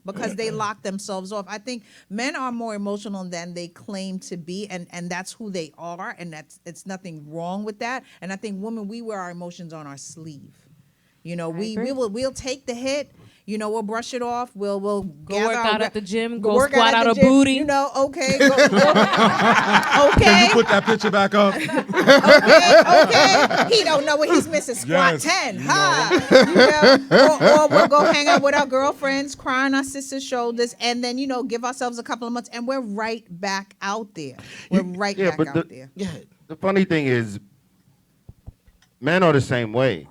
because they lock themselves off. I think men are more emotional than they claim to be, and that's who they are, and it's nothing wrong with that. And I think women, we wear our emotions on our sleeve. agree. We'll take the hit. We'll brush it off. We'll Go gather work our out at the gym. go Go work squat at out the a gym. booty. Okay. Can Okay. you put that picture back up? Okay. He don't know what he's missing. Squat Yes, 10. you Or we'll go hang out with our girlfriends, cry on our sisters' shoulders, and then, give ourselves a couple of months, and we're right back out there. We're right yeah, back but out there. Yeah. The funny thing is, men are the same way.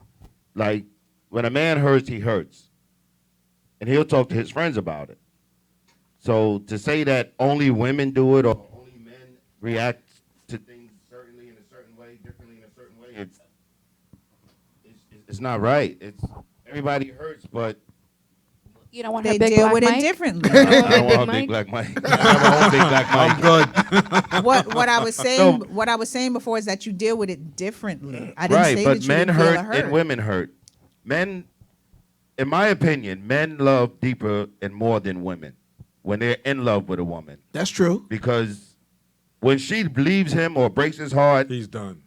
Like, when a man hurts, he hurts. And he'll talk to his friends about it. So to say that only women do it or only men react to things certainly in a certain way, differently in a certain way, it's not right. It's everybody hurts, but You don't want They her big deal black with Mike? it differently. I don't want a big black Mike. I don't want big black Mike. I'm good. What I was saying before is that you deal with it differently. I didn't Right, say but that you men didn't feel hurt a hurt. and women hurt. Men, in my opinion, men love deeper and more than women when they're in love with a woman. That's true. Because when she leaves him or breaks his heart, He's done.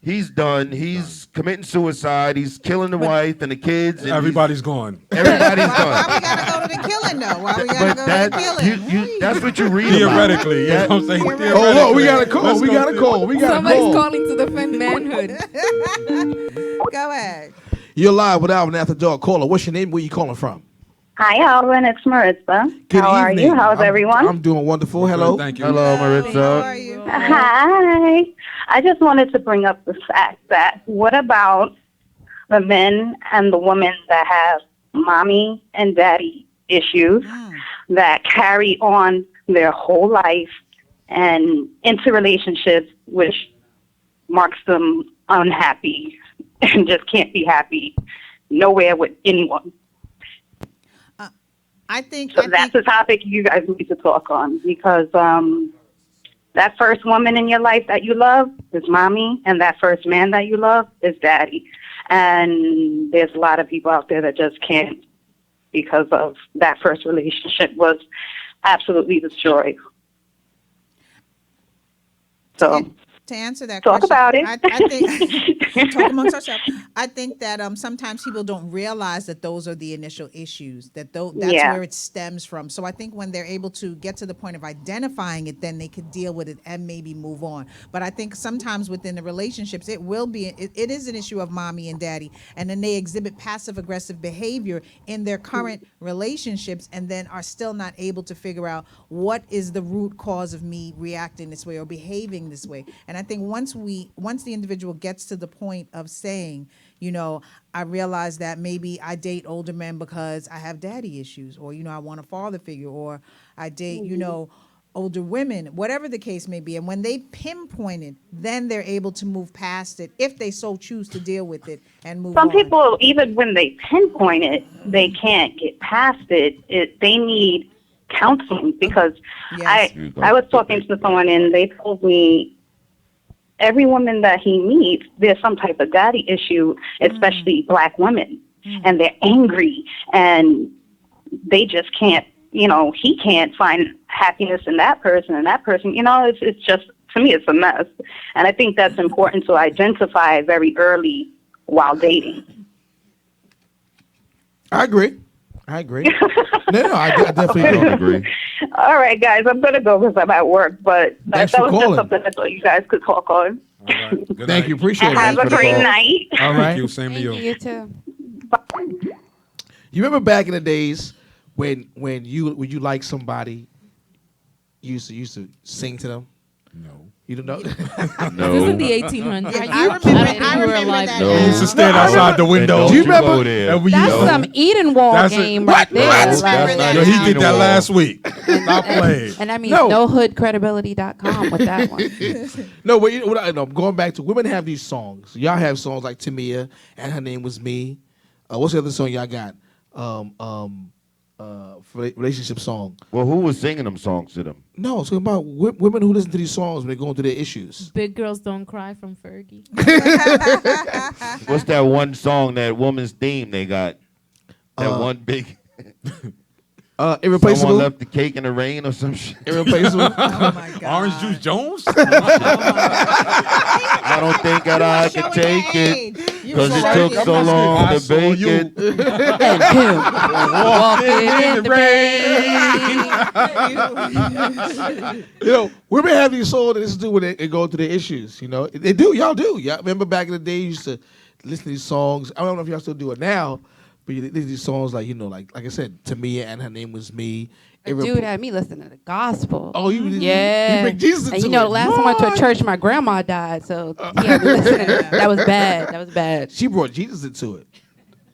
he's done. He's committing suicide. He's killing the wife and the kids. And Everybody's gone. everybody's Why gone. we gotta go to the killing though? Why we gotta But go that to the killing? that's what you read about. Theoretically, you know what I'm saying? Theoretically. Oh, look, we got a Theoretically. call. Let's We go got a call. We got a Somebody's call. calling to defend manhood. Go ahead. You're live with Alvin After Dark. Caller, what's your name? Where you calling from? Hi, Alvin. It's Maritza. Good How evening. are you? How's everyone? I'm doing wonderful. Hello. Thank you. Hello, How Maritza. are you? Hi. I just wanted to bring up the fact that what about the men and the women that have mommy and daddy issues that carry on their whole life and into relationships which marks them unhappy and just can't be happy nowhere with anyone? I think So that's a topic you guys need to talk on because that first woman in your life that you love is mommy, and that first man that you love is daddy. And there's a lot of people out there that just can't because of that first relationship was absolutely destroyed. So to answer that talk question, about it. I think talk amongst ourselves. I think that sometimes people don't realize that those are the initial issues. That's Yeah. where it stems from. So I think when they're able to get to the point of identifying it, then they could deal with it and maybe move on. But I think sometimes within the relationships, it is an issue of mommy and daddy, and then they exhibit passive aggressive behavior in their current relationships, and then are still not able to figure out what is the root cause of me reacting this way or behaving this way. And I think once the individual gets to the point of saying, I realize that maybe I date older men because I have daddy issues, or I want a father figure, or I date, older women, whatever the case may be. And when they pinpoint it, then they're able to move past it if they so choose to deal with it and move Some on. people, even when they pinpoint it, they can't get past it. They need counseling because Yes. I was talking to someone and they told me every woman that he meets, there's some type of daddy issue, especially black women, and they're angry and they just can't. He can't find happiness in that person and that person. It's just, to me, it's a mess. And I think that's important to identify very early while dating. I agree. No, I definitely I don't do. agree. All right, guys, I'm going to go because I'm at work, but that Thanks for was calling. just something I thought you guys could talk on. All right. Good Thank night. you. Appreciate And it. have a for the great call. night. All Thank right. you. Same to Thank you. you too. You remember back in the days when you like somebody, you used to sing to them? No. You don't know? This No. is the 1800s. Yeah, I I remember alive. that. No. He used to stand outside the window. Don't Do you you remember- go there. And we That's used to- some Eden Wall That's a- game What? right there. That's like- remember that. Yo, he did that Wall. last week. Stop playing. And that means No. nohoodcredibility.com with that one. No, but I'm going back to women have these songs. Y'all have songs like Tamia and Her Name Was Me. What's the other song y'all got? Relationship song. Well, who was singing them songs to them? No, it's about women who listen to these songs when they're going through their issues. Big Girls Don't Cry from Fergie. What's that one song, that woman's theme they got? That one big... Irreplaceable. Someone left the cake in the rain or some shit. Irreplaceable. Oh my God. Orange Juice Jones? I don't think that I could take it because it took so long I to saw bake you. it. And him walking in the rain. Women have these songs that this is do when they go through their issues. They do. Y'all do. Y'all remember back in the day, you used to listen to these songs. I don't know if y'all still do it now, but you listen to these songs like I said, Tamia and Her Name Was Me. Dude had me listening to the gospel. Oh, you Yeah. bring Jesus into And it. last time I went to a church, my grandma died, so he had me listening. That was bad. She brought Jesus into it.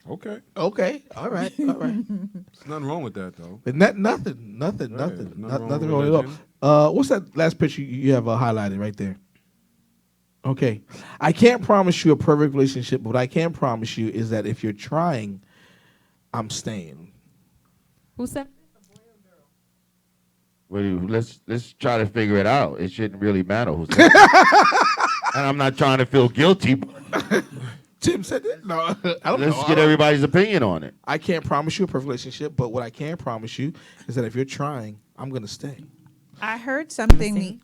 Okay. Okay, all right. There's nothing wrong with that, though. But nothing Right, nothing nothing wrong wrong with at all. religion. What's that last picture you have highlighted right there? Okay, I can't promise you a perfect relationship, but what I can promise you is that if you're trying, I'm staying. Who said? Well, let's try to figure it out. It shouldn't really matter who's saying it. And I'm not trying to feel guilty, but Tim said that? No, I don't know. let's get everybody's opinion on it. I can't promise you a perfect relationship, but what I can promise you is that if you're trying, I'm going to stay. I heard something. See?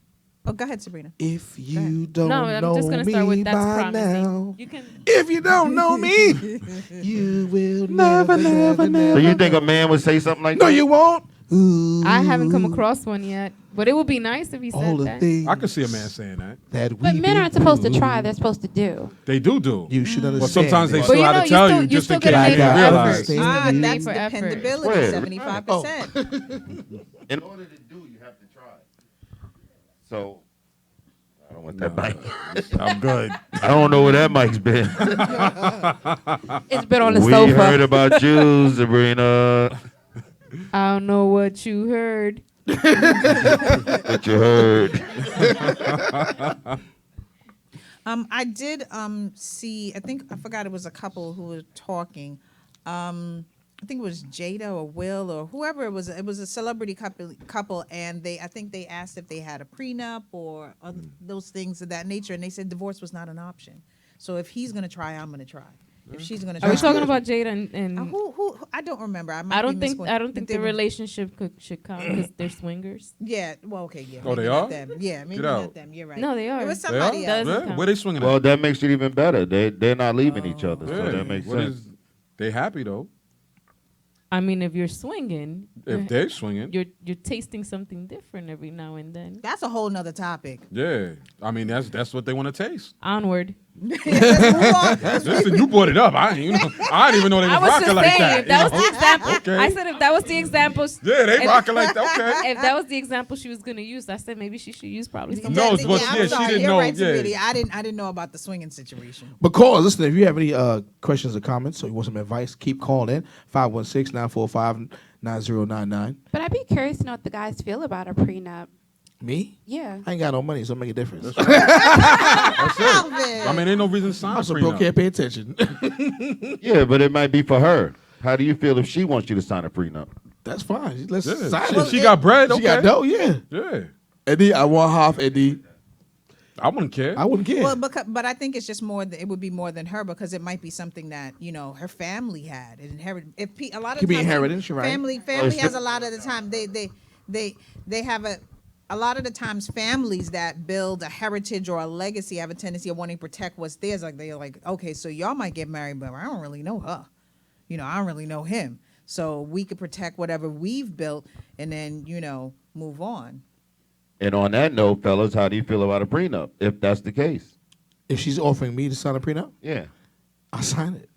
Oh, go ahead, Sabrina. If you don't No, I'm know just gonna me start with that's by promising. now, You can. if you don't know me, you will never. So you think a man would say something like No, that? you won't. Ooh, I haven't come across one yet, but it would be nice if he all said the that. things I could see a man saying that. that we But men aren't supposed to do. try; they're supposed to do. They do. You should understand. But sometimes they that. still you have know, to tell you you just still in case gotta you make didn't an realize. effort. Ah, You that's need for effort. dependability, Where? 75%. In order to do, you have to try. So, I don't want that mic. I'm good. I don't know where that mic's been. It's been on the We sofa. heard about you, Sabrina. I don't know what you heard. What you heard. I did see. I forgot it was a couple who were talking. I think it was Jada or Will or whoever it was. It was a celebrity couple, and I think they asked if they had a prenup or those things of that nature, and they said divorce was not an option. So if he's gonna try, I'm gonna try. If she's gonna try, Are we talking about Jada and? who? I don't remember. I don't think But they the were- relationship should count because they're swingers. Yeah. Well, okay. Yeah. Oh, maybe they not are? them. Yeah. Maybe Get not out. them. You're right. No, they are. It was They somebody are? else. Doesn't Yeah. count. Where they swinging Well, at? that makes it even better. They're not leaving each other, so Yeah. that makes What sense. is- they happy though. I mean, if you're swinging, If they're swinging. you're tasting something different every now and then. That's a whole nother topic. Yeah. I mean, that's what they want to taste. Onward. Let's move on. Listen, you brought it up. I didn't even know they I was was just rocking like saying, that. if that was you the know? example, Okay. I said if that was the example, Yeah, they if- rocking like that. Okay. if that was the example she was gonna use, I said maybe she should use probably something. No, else. but I'm yeah, she sorry, didn't you're know, Right, yeah. Sweetie. I didn't know about the swinging situation. But call us. Listen, if you have any questions or comments or you want some advice, keep calling in 516-945-9099. But I'd be curious to know what the guys feel about a prenup. Me? Yeah. I ain't got no money, so it make a difference. That's it. Alvin. I mean, ain't no reason to sign I'm a so broke, prenup. can't pay attention. Yeah, but it might be for her. How do you feel if she wants you to sign a prenup? That's fine. Let's Yeah. sign If it. she got bread, okay. She got dough, yeah. Yeah. Eddie, I want half, Eddie. I wouldn't care. I wouldn't care. Well, but I think it's just more. It would be more than her because it might be something that her family had inherited. A lot of Could be times inheritance, you're right. Family has a lot of the time they have a lot of the times families that build a heritage or a legacy have a tendency of wanting to protect what's theirs. Like they're like, okay, so y'all might get married, but I don't really know her. I don't really know him. So we could protect whatever we've built and then move on. And on that note, fellas, how do you feel about a prenup if that's the case? If she's offering me to sign a prenup, Yeah. I'll sign it.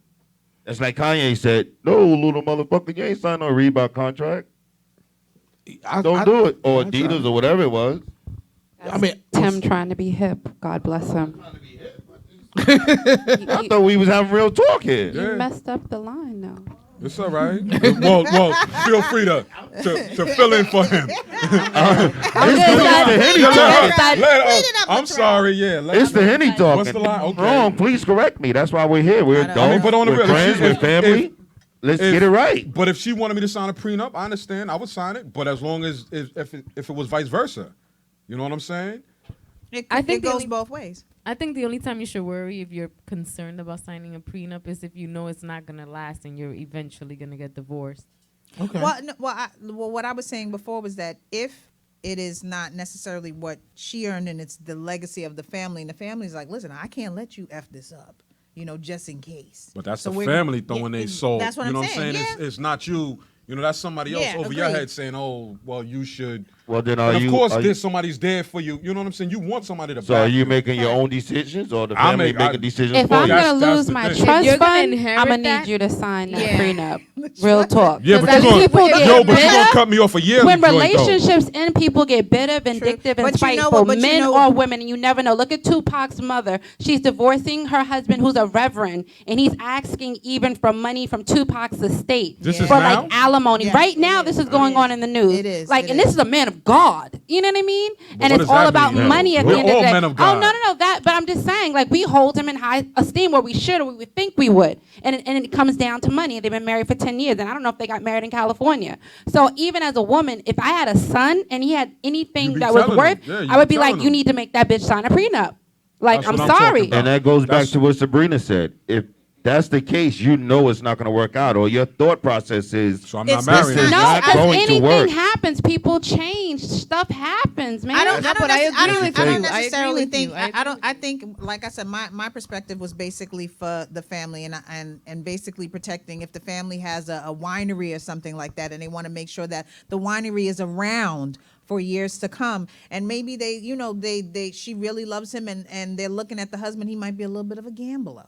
That's like Kanye said, no, little motherfucker, you ain't signed no Reebok contract. Don't do it. Or I'd Adidas sign or whatever it was. I mean, Tim trying to be hip. God bless him. I thought we was having real talk here. You Yeah. messed up the line, though. It's all right. well, feel free to fill in for him. I'm sorry. Yeah. It's the Henny talking. What's the line? Okay. Wrong. Please correct me. That's why we're here. We're I know. adults. I mean, but on the we're real, friends. We're family. Let's get it right. But if she wanted me to sign a prenup, I understand. I would sign it. But as long as if it was vice versa, you know what I'm saying? I think it the goes only- both ways. I think the only time you should worry if you're concerned about signing a prenup is if you know it's not gonna last and you're eventually gonna get divorced. Okay. Well, no, what I was saying before was that if it is not necessarily what she earned and it's the legacy of the family, and the family's like, listen, I can't let you F this up, just in case. But that's So the we're- family throwing their soul. That's what you I'm know saying. what I'm saying? It's not you. That's somebody else Yeah, over your agreed. head saying, "Oh, well, you should." Well, then And of course, are there's somebody's there for you. You know what I'm saying? You want somebody to. So back are you you. making your own decisions or the I family make- making decisions If for I'm you? That's- gonna that's lose the my thing. trust you're gonna fund, inherit I'm gonna that- need you to sign that Yeah. prenup. Real talk. Yeah, but Because you're people gonna, get yo, but you're bitter. gonna cut me off a yearly When joint, though. relationships end, people get bitter, vindictive, But and you know spiteful, what- but you men know- or women, and you never know. Look at Tupac's mother. She's divorcing her husband, who's a reverend, and he's asking even for money from Tupac's estate This Yeah. is for now? like alimony. Yeah, right it now, is. this is It going is. on in the news. It is. Like, It and is. this is a man of God. You know what I mean? But And what it's does all that about mean? money at We're the end of all the day. men of Oh God. no, that. But I'm just saying, like, we hold him in high esteem, where we should, or we would think we would, and it comes down to money. They've been married for 10 years, and I don't know if they got married in California. So even as a woman, if I had a son and he had anything You be that was telling worth, him. Yeah, you I would be be like, telling you him. need to make that bitch sign a prenup. Like, That's I'm what I'm sorry. talking about. And that goes back That's- to what Sabrina said. If that's the case, you know it's not going to work out, or your thought process is, So I'm It's not marrying. this is No, not because going to anything work. happens. People change. Stuff happens, man. I don't but I agree with you. I agree necessarily with think. you. I I don't. agree I think, like I said, my perspective was basically for the family and basically protecting if the family has a winery or something like that, and they want to make sure that the winery is around for years to come. And maybe she really loves him, and they're looking at the husband. He might be a little bit of a gambler.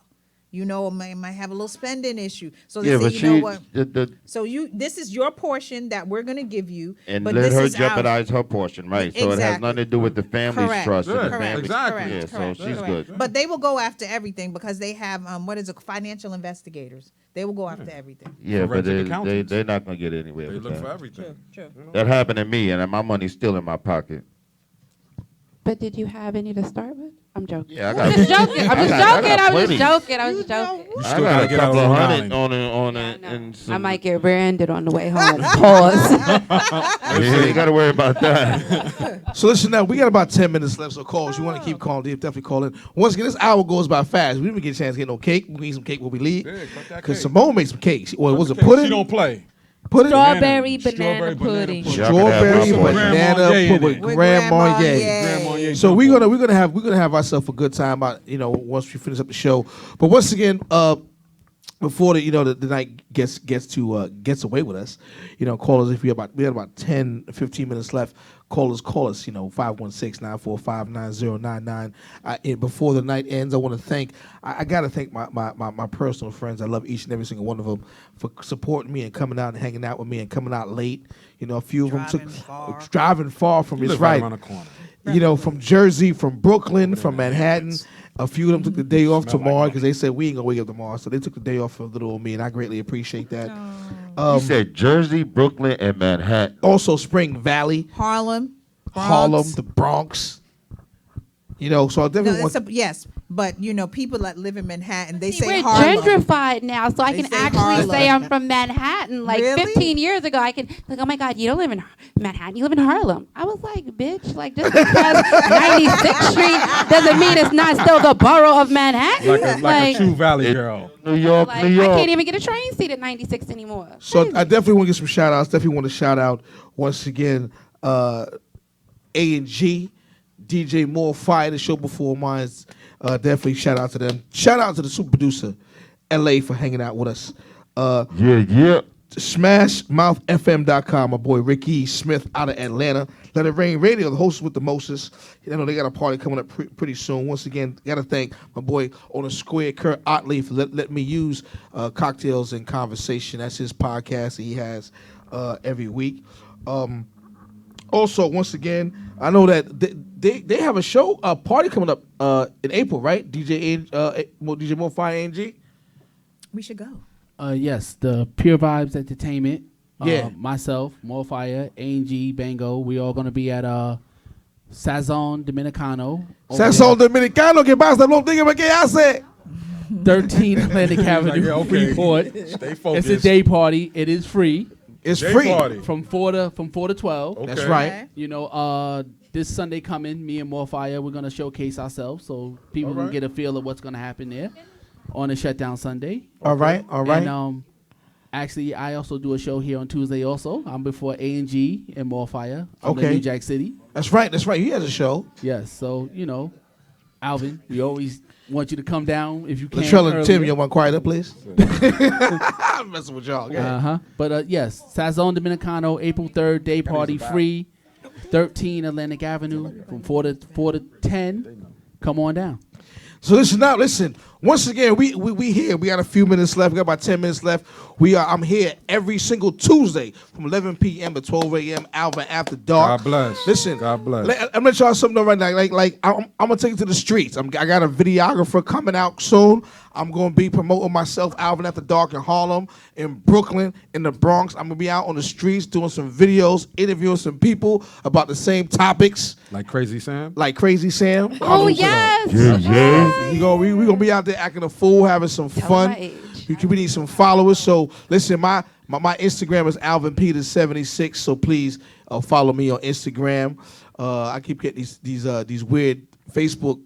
Or might have a little spending issue. So they yeah, say, but you know she, what? So this is your portion that we're gonna give you, and but let this her is ours. jeopardize her portion, right? So it has Exactly. nothing to do with the family's Correct. trust and the Yeah, family. exactly. Yeah, so Correct. she's Correct. good. But they will go after everything because they have financial investigators. They will go after everything. Yeah, but Forensic accountants. they're not going to get anywhere They with look for that. everything. True. That happened to me, and my money's still in my pocket. But did you have any to start with? I'm joking. Yeah, I I'm got just joking. I'm I just got joking. I was plenty. just joking. I was just joking. You I still got gotta a get out couple of of Long hundred Island. on I it, know. and some, I might get rear-ended on the way home. Pause. Yeah, you got to worry about that. So listen now, we got about 10 minutes left, so calls. You want to keep calling, definitely call in. Once again, this hour goes by fast. We didn't get a chance to get no cake. We need some cake when we leave. Yeah, cut that Because cake. Simone makes some cakes. Well, was it Okay, pudding? She don't play. Pudding? Strawberry Strawberry banana banana pudding. pudding. Y'all can have Strawberry my pudding. banana Grand Marnier pudding in with it. With Grand Grand Marnier. Marnier. Grand Marnier So double. we're gonna have ourselves a good time out, once we finish up the show. But once again, before the night gets away with us, call us if we had about 10, 15 minutes left. Call us 516-945-9099. And before the night ends, I want to thank I gotta thank my personal friends. I love each and every single one of them for supporting me and coming out and hanging out with me and coming out late. A few of them driving far from You it's live right right. around the corner. From Jersey, from Brooklyn, from Manhattan. A few of them took the day off Smell like tomorrow money. because they said we ain't gonna wake up tomorrow. So they took the day off for little old me, and I greatly appreciate that. You said Jersey, Brooklyn, and Manhattan. Also, Spring Valley. Harlem. Harlem, the Bronx. You know, so I No, definitely want. yes, but you know, people that live in Manhattan, they See, say we're Harlem. gentrified now, so I They can say actually Harlem. say I'm from Manhattan. Like Really? 15 years ago, I could like, oh my God, you don't live in Manhattan, you live in Harlem. I was like, bitch, like just because 96th Street doesn't mean it's not still the borough of Manhattan. Like a true Valley girl. New York, like, New I York. can't even get a train seat at 96 anymore. So Crazy. I definitely want to get some shout outs. Definitely want to shout out once again A&G, DJ More Fire, the show before mine. Definitely shout out to them. Shout out to the super producer, LA, for hanging out with us. Yeah. SmashMouthFM.com, my boy Ricky Smith out of Atlanta. Let It Rain Radio, the host with the Moses. You know, they got a party coming up pretty soon. Once again, got to thank my boy on the square, Kurt Otley, for let me use Cocktails and Conversation. That's his podcast that he has every week. Also, once again, I know that they have a show, a party coming up in April, right? DJ More Fire A&G? We should go. Yes, the Pure Vibes Entertainment. Yeah. Myself, Morfire, A&G, Bango. We all gonna be at Sazon Dominicano. Sazón Dominicano, que pasa? No diga que hace. 13 Atlantic Avenue, yeah, okay. Freeport. Stay focused. It's a day party. It is free It's Day free. party. from 4 to 12. Okay. That's right. Okay. You know, this Sunday coming, me and Morfire, we're gonna showcase ourselves so people All can right. get a feel of what's gonna happen there on the shutdown Sunday. All right. And actually, I also do a show here on Tuesday. Also, I'm before A&G and Morfire from Okay. New Jack City. That's right. He has a show. Yes, so you know, Alvin, we always want you to come down if you can. Latrell and Tim, earlier. you want quiet up, please? I'm messing with y'all. Okay. But yes, Sazon Dominicano, April 3rd, day party, free, 13 Atlantic Avenue from 4 to 10. Come on down. So listen. Once again, we here. We got a few minutes left. We got about 10 minutes left. I'm here every single Tuesday from 11 p.m. to 12 a.m. Alvin After Dark. God bless. Listen, God bless. I'm gonna tell you something right now. Like I'm gonna take it to the streets. I got a videographer coming out soon. I'm gonna be promoting myself, Alvin After Dark, in Harlem, in Brooklyn, in the Bronx. I'm gonna be out on the streets doing some videos, interviewing some people about the same topics, Like Crazy Sam. like Crazy Sam. Oh, yes. Yeah. We gonna be out there acting a fool, having some Tell fun. my age. We need some followers. So listen, my Instagram is Alvin Peters 76. So please follow me on Instagram. I keep getting these weird Facebook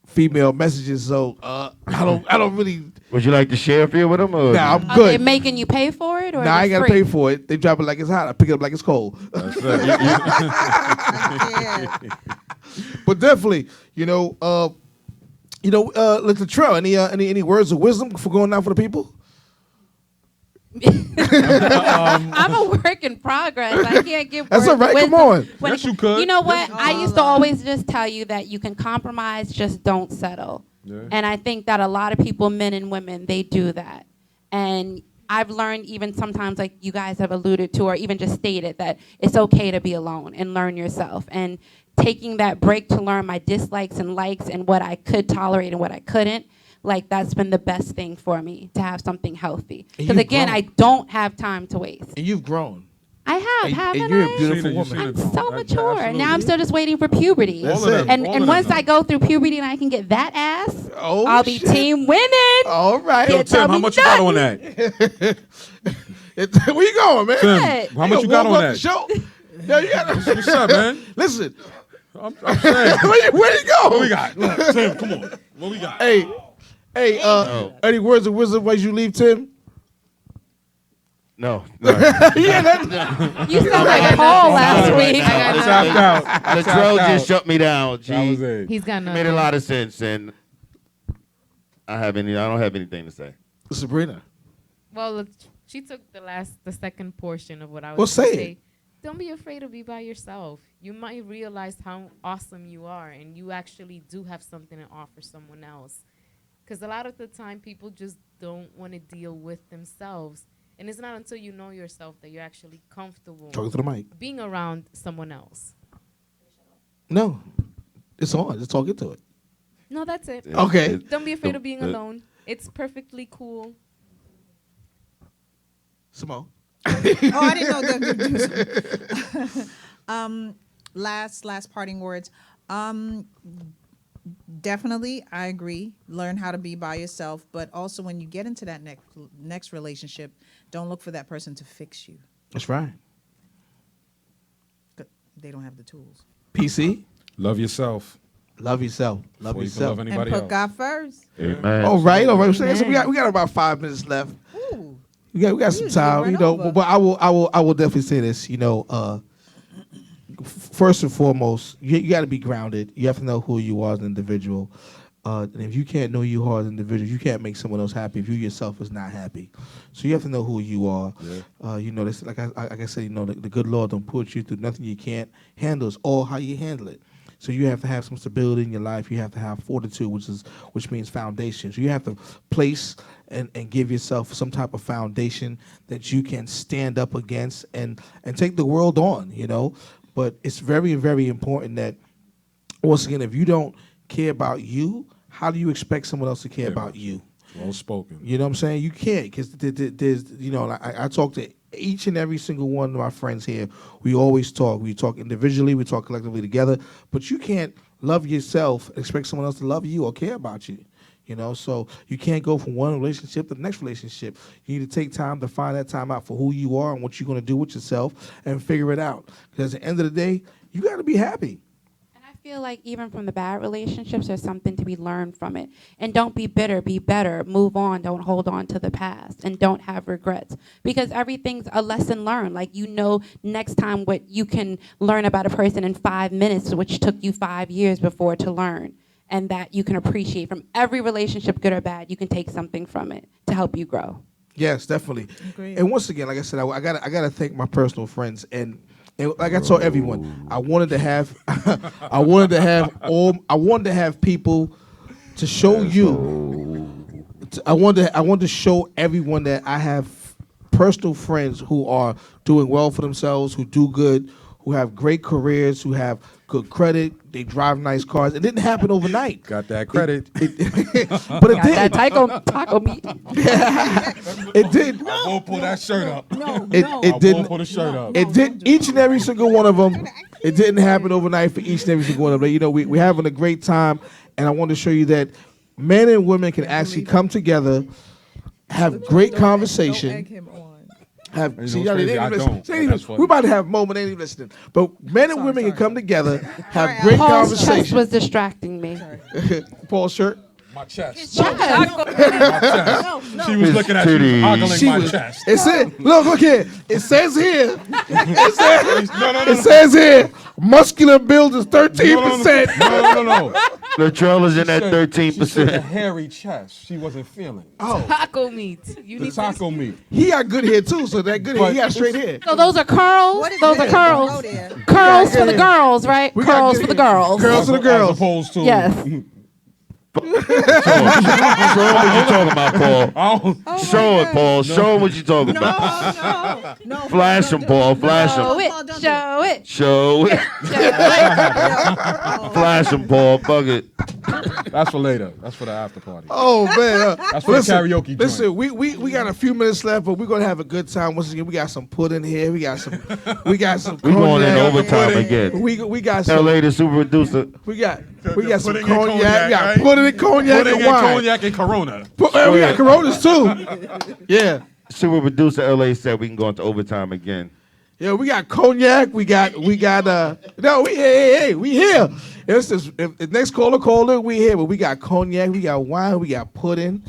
female messages. So I don't really. Would you like to share a few with them? Or Nah, I'm Are they good. making you pay for it? Or Nah, I ain't is it gotta free? pay for it. They drop it like it's hot. I pick it up like it's cold. That's it. Yeah. But definitely, Latrell, any words of wisdom for going out for the people? I'm a work in progress. I can't give. That's words all right. of Come wisdom on. when Yes, it- you could. You know what? Yes, I used to always just tell you that you can compromise, just don't settle. Yeah. And I think that a lot of people, men and women, they do that. And I've learned, even sometimes, like you guys have alluded to, or even just stated, that it's okay to be alone and learn yourself. And taking that break to learn my dislikes and likes and what I could tolerate and what I couldn't, like that's been the best thing for me, to have something healthy. And Because you've again, grown. I don't have time to waste. And you've grown. I have, And haven't you're a I? beautiful You've seen woman. it. I'm so Yeah, mature. absolutely. Now I'm still just waiting for puberty. That's All of it. them. And All of once them. I go through puberty and I can get that ass, Oh, I'll be shit. team winning. All right. Yo, Can't Tim, tell how me much you got on nothing. that? Where you going, man? Tim, What? how much you got on warm up that? the show? Yo, you got What's up, man? Listen, I'm saying. where you go? What we got? Look, Tim, come on. What we got? Hey, any words of wisdom as you leave, Tim? No. Yeah, that, You sound like Paul last week. I tapped out. I Latrell tapped out. just shut me down. She That was it. He's got made a nothing. lot of sense, and I don't have anything to say. Sabrina. Well, look, she took the second portion of what I was Well, gonna say say. it. Don't be afraid to be by yourself. You might realize how awesome you are, and you actually do have something to offer someone else. Because a lot of the time, people just don't want to deal with themselves. And it's not until you know yourself that you're actually comfortable Talking to the mic. being around someone else. No, it's on. Just talk into it. No, that's it. Okay. Don't be afraid of being alone. It's perfectly cool. Simone. Oh, I didn't know that. last parting words. Definitely, I agree. Learn how to be by yourself, but also when you get into that next relationship, don't look for that person to fix you. That's right. They don't have the tools. PC, Love yourself. love yourself. Love Before you can yourself. love anybody And put else. God first. Amen. All right. So we got about 5 minutes left. Ooh. We got some Usually time, run you know. over. But I will definitely say this, you know. First and foremost, you got to be grounded. You have to know who you are as an individual. And if you can't know you are as an individual, you can't make someone else happy if you yourself is not happy. So you have to know who you are. Yeah. You know, this, like I said, you know, the good Lord don't put you through nothing you can't handle. It's all how you handle it. So you have to have some stability in your life. You have to have fortitude, which means foundation. So you have to place and give yourself some type of foundation that you can stand up against and take the world on, you know. But it's very, very important that, once again, if you don't care about you, how do you expect someone else to care about you? Well spoken. You know what I'm saying? You can't, because there's, you know, I talk to each and every single one of my friends here. We always talk. We talk individually. We talk collectively together. But you can't love yourself and expect someone else to love you or care about you. You know, so you can't go from one relationship to the next relationship. You need to take time to find that time out for who you are and what you're going to do with yourself and figure it out. Because at the end of the day, you got to be happy. And I feel like even from the bad relationships, there's something to be learned from it. And don't be bitter, be better, move on, don't hold on to the past, and don't have regrets. Because everything's a lesson learned. Like, you know, next time what you can learn about a person in 5 minutes, which took you 5 years before to learn. And that you can appreciate from every relationship, good or bad. You can take something from it to help you grow. Yes, definitely. Agreed. And once again, like I said, I gotta thank my personal friends, and like I told everyone, I wanted to have I wanted to have people to show you. I wanted to show everyone that I have personal friends who are doing well for themselves, who do good, who have great careers, who have good credit, they drive nice cars. It didn't happen overnight. Got that credit. But it did. That taco meat. It did. I won't pull that shirt up. It I didn't. won't pull the shirt up. It did. Each and every single one of them. It didn't happen overnight for each and every single one of them. You know, we're having a great time, and I want to show you that men and women can actually come together, have great conversation. You know what's crazy? I don't. That's funny. We're about to have a moment. They ain't even listening. But men and women can come together, have Sorry, great Paul's chest conversation. was distracting me. Paul's shirt. My chest. Chest. My chest. She was looking at you, ogling She my was- chest. It said, look here. It says here. No. It says here, muscular build is 13%. No. Latrell is in that She said a 13%. hairy chest. She wasn't feeling it. Oh, Taco meat. You The need taco meat. he got good hair too. So that good hair, he got straight hair. So those are curls? What is Those it? are curls. Go there. Curls Yeah, for the yeah. girls, right? We got Curls good for the hair. girls. Girls for the As girls. opposed to. Yes. Show him what you talking about, Paul. Oh, Show it, Paul. Show him what you talking about. No. Flash him, Paul. Flash Show him. it. Show it. Show it. Flash him, Paul. Fuck it. that's for later. That's for the after party. Oh man, That's for the karaoke joint. Listen, we got a few minutes left, but we're gonna have a good time. Once again, we got some pudding here. We got some. We going in cognac. overtime again. We got some. LA, the super producer. We got some Pudding and cognac. cognac, We got right? pudding and cognac Pudding and and wine. cognac and Corona. We got Coronas too. Yeah. Super producer LA said we can go into overtime again. Yeah, we got cognac. We got. No, we here. It's just, if next caller, we here. But we got cognac. We got wine. We got pudding.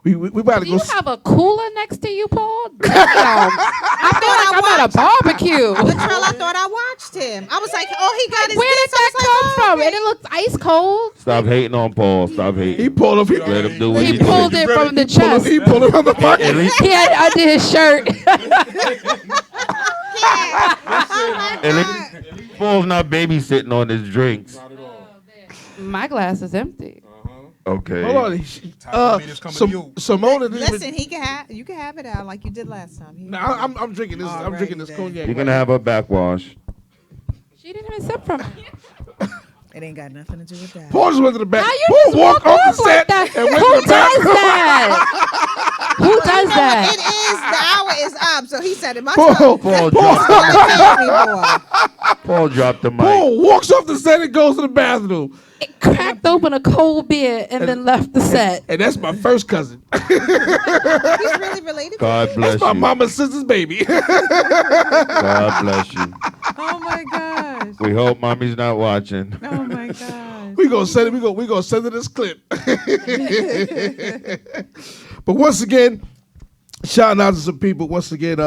We about to Do go. you have a cooler next to you, Paul? Damn. I feel like I'm at a barbecue. Latrell, I thought I watched him. I was like, oh, he got his Where did this. I that was come like, oh, from? And it looks ice cold. Stop hating on Paul. Stop hating. He pulled up. Let him do what He he pulled do. it from the chest. He pulled it from the pocket. At least, He had it under his shirt. at least Paul's not babysitting on his drinks. My glass is empty. Okay. Hold on. Taco meat is coming to you. Simone didn't even. Listen, you can have it out like you did last time. Nah, I'm drinking this. I'm drinking this Alrighty cognac. You're gonna have a backwash. She didn't even sip from it. It ain't got nothing to do with that. Paul just went to the back. How you Paul just walked walk off off the like set that? and went Who to the back. does that? Who does that? It is. The hour is up. So he said it. My Paul, Paul Paul, Paul dropped the mic. Paul walks off the set and goes to the bathroom. It cracked open a cold beer and then left the set. And that's my first cousin. He's really related. God bless That's my you. mama's sister's baby. God bless you. Oh my gosh. We hope mommy's not watching. Oh my gosh. we gonna send it. We gonna send her this clip. But once again, shouting out to some people. Once again,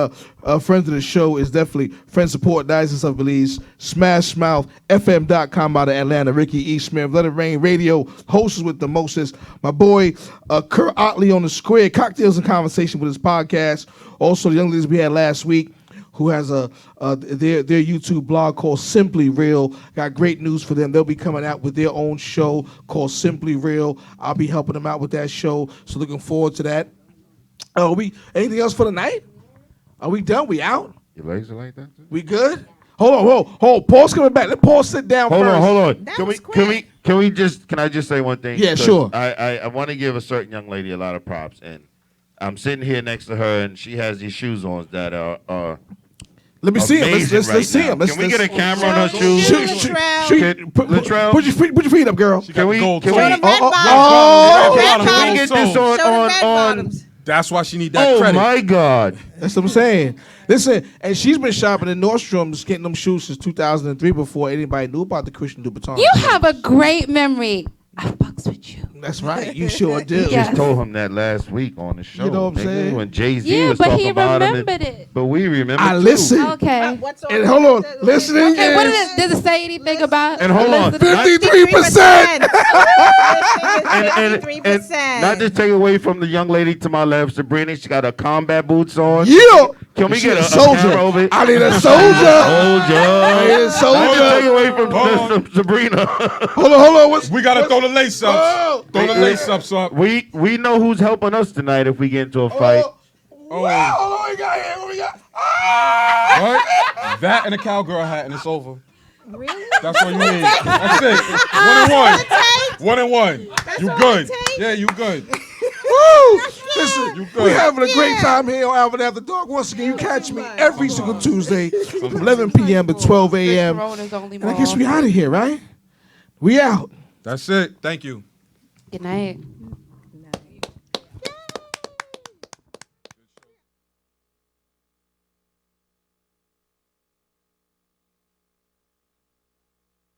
friends of the show is definitely Friend Support, Diocese of Belize, Smash Mouth, FM.com out of Atlanta, Ricky E. Smith, Let It Rain Radio, hosts with the mostest. My boy, Kurt Otley on the Square, Cocktails and Conversation with his podcast. Also, the young ladies we had last week, who has their YouTube blog called Simply Real. Got great news for them. They'll be coming out with their own show called Simply Real. I'll be helping them out with that show, so looking forward to that. Anything else for the night? Are we done? We out? Your legs are like that too? We good? Hold on. Paul's coming back. Let Paul sit down Hold first. on. That Can was we can I just say one thing? Yeah, 'Cause sure. I want to give a certain young lady a lot of props, and I'm sitting here next to her, and she has these shoes on that are Let me see him. amazing Let's right see now. him. Can we get a camera on her Show- shoes? show- Latrell. Latrell? Put your feet up, girl. She got the gold can toe. we- Show the red oh, bottoms. oh, Red oh, Can we bottoms. get gold this toe. on Show the red on? bottoms. That's why she need that Oh credit. my God! That's what I'm saying. Listen, and she's been shopping in Nordstrom's, getting them shoes since 2003 before anybody knew about the Christian Louboutin. You have a great memory. I fucks with you. That's right. You sure do. Yeah. Just told him that last week on the show. You know what I'm nigga, saying? When Jay-Z Yeah, was but talking he about him. remembered it. But we remember I too. listen. Okay. What's And hold on. Listening Okay, what is does it say anything about? And hold on. listening? 53%. And 53%. not to take away from the young lady to my left, Sabrina. She got her combat boots on. Yeah. Can we She get a soldier? camera over it? I need a soldier. I need a Not to take soldier. away from Hold on. Sabrina. Hold on. What's, We gotta throw the lace ups. Oh. Throw the lace ups up. we know who's helping us tonight if we get into a fight. Wow. Hold on. What we got here? What we got? Ah! Right? That and a cowgirl hat, and it's over. Really? That's all you need. That's it. 1 and 1. You all good? it takes? Yeah, you good. Woo! Listen, You good. we're having a great time here on Alvin After Dark. Once again, you catch me every single Tuesday from 11 p.m. to 12 a.m. Corona's only And I guess more. we out of here, right? We out. That's it. Thank you. Good night.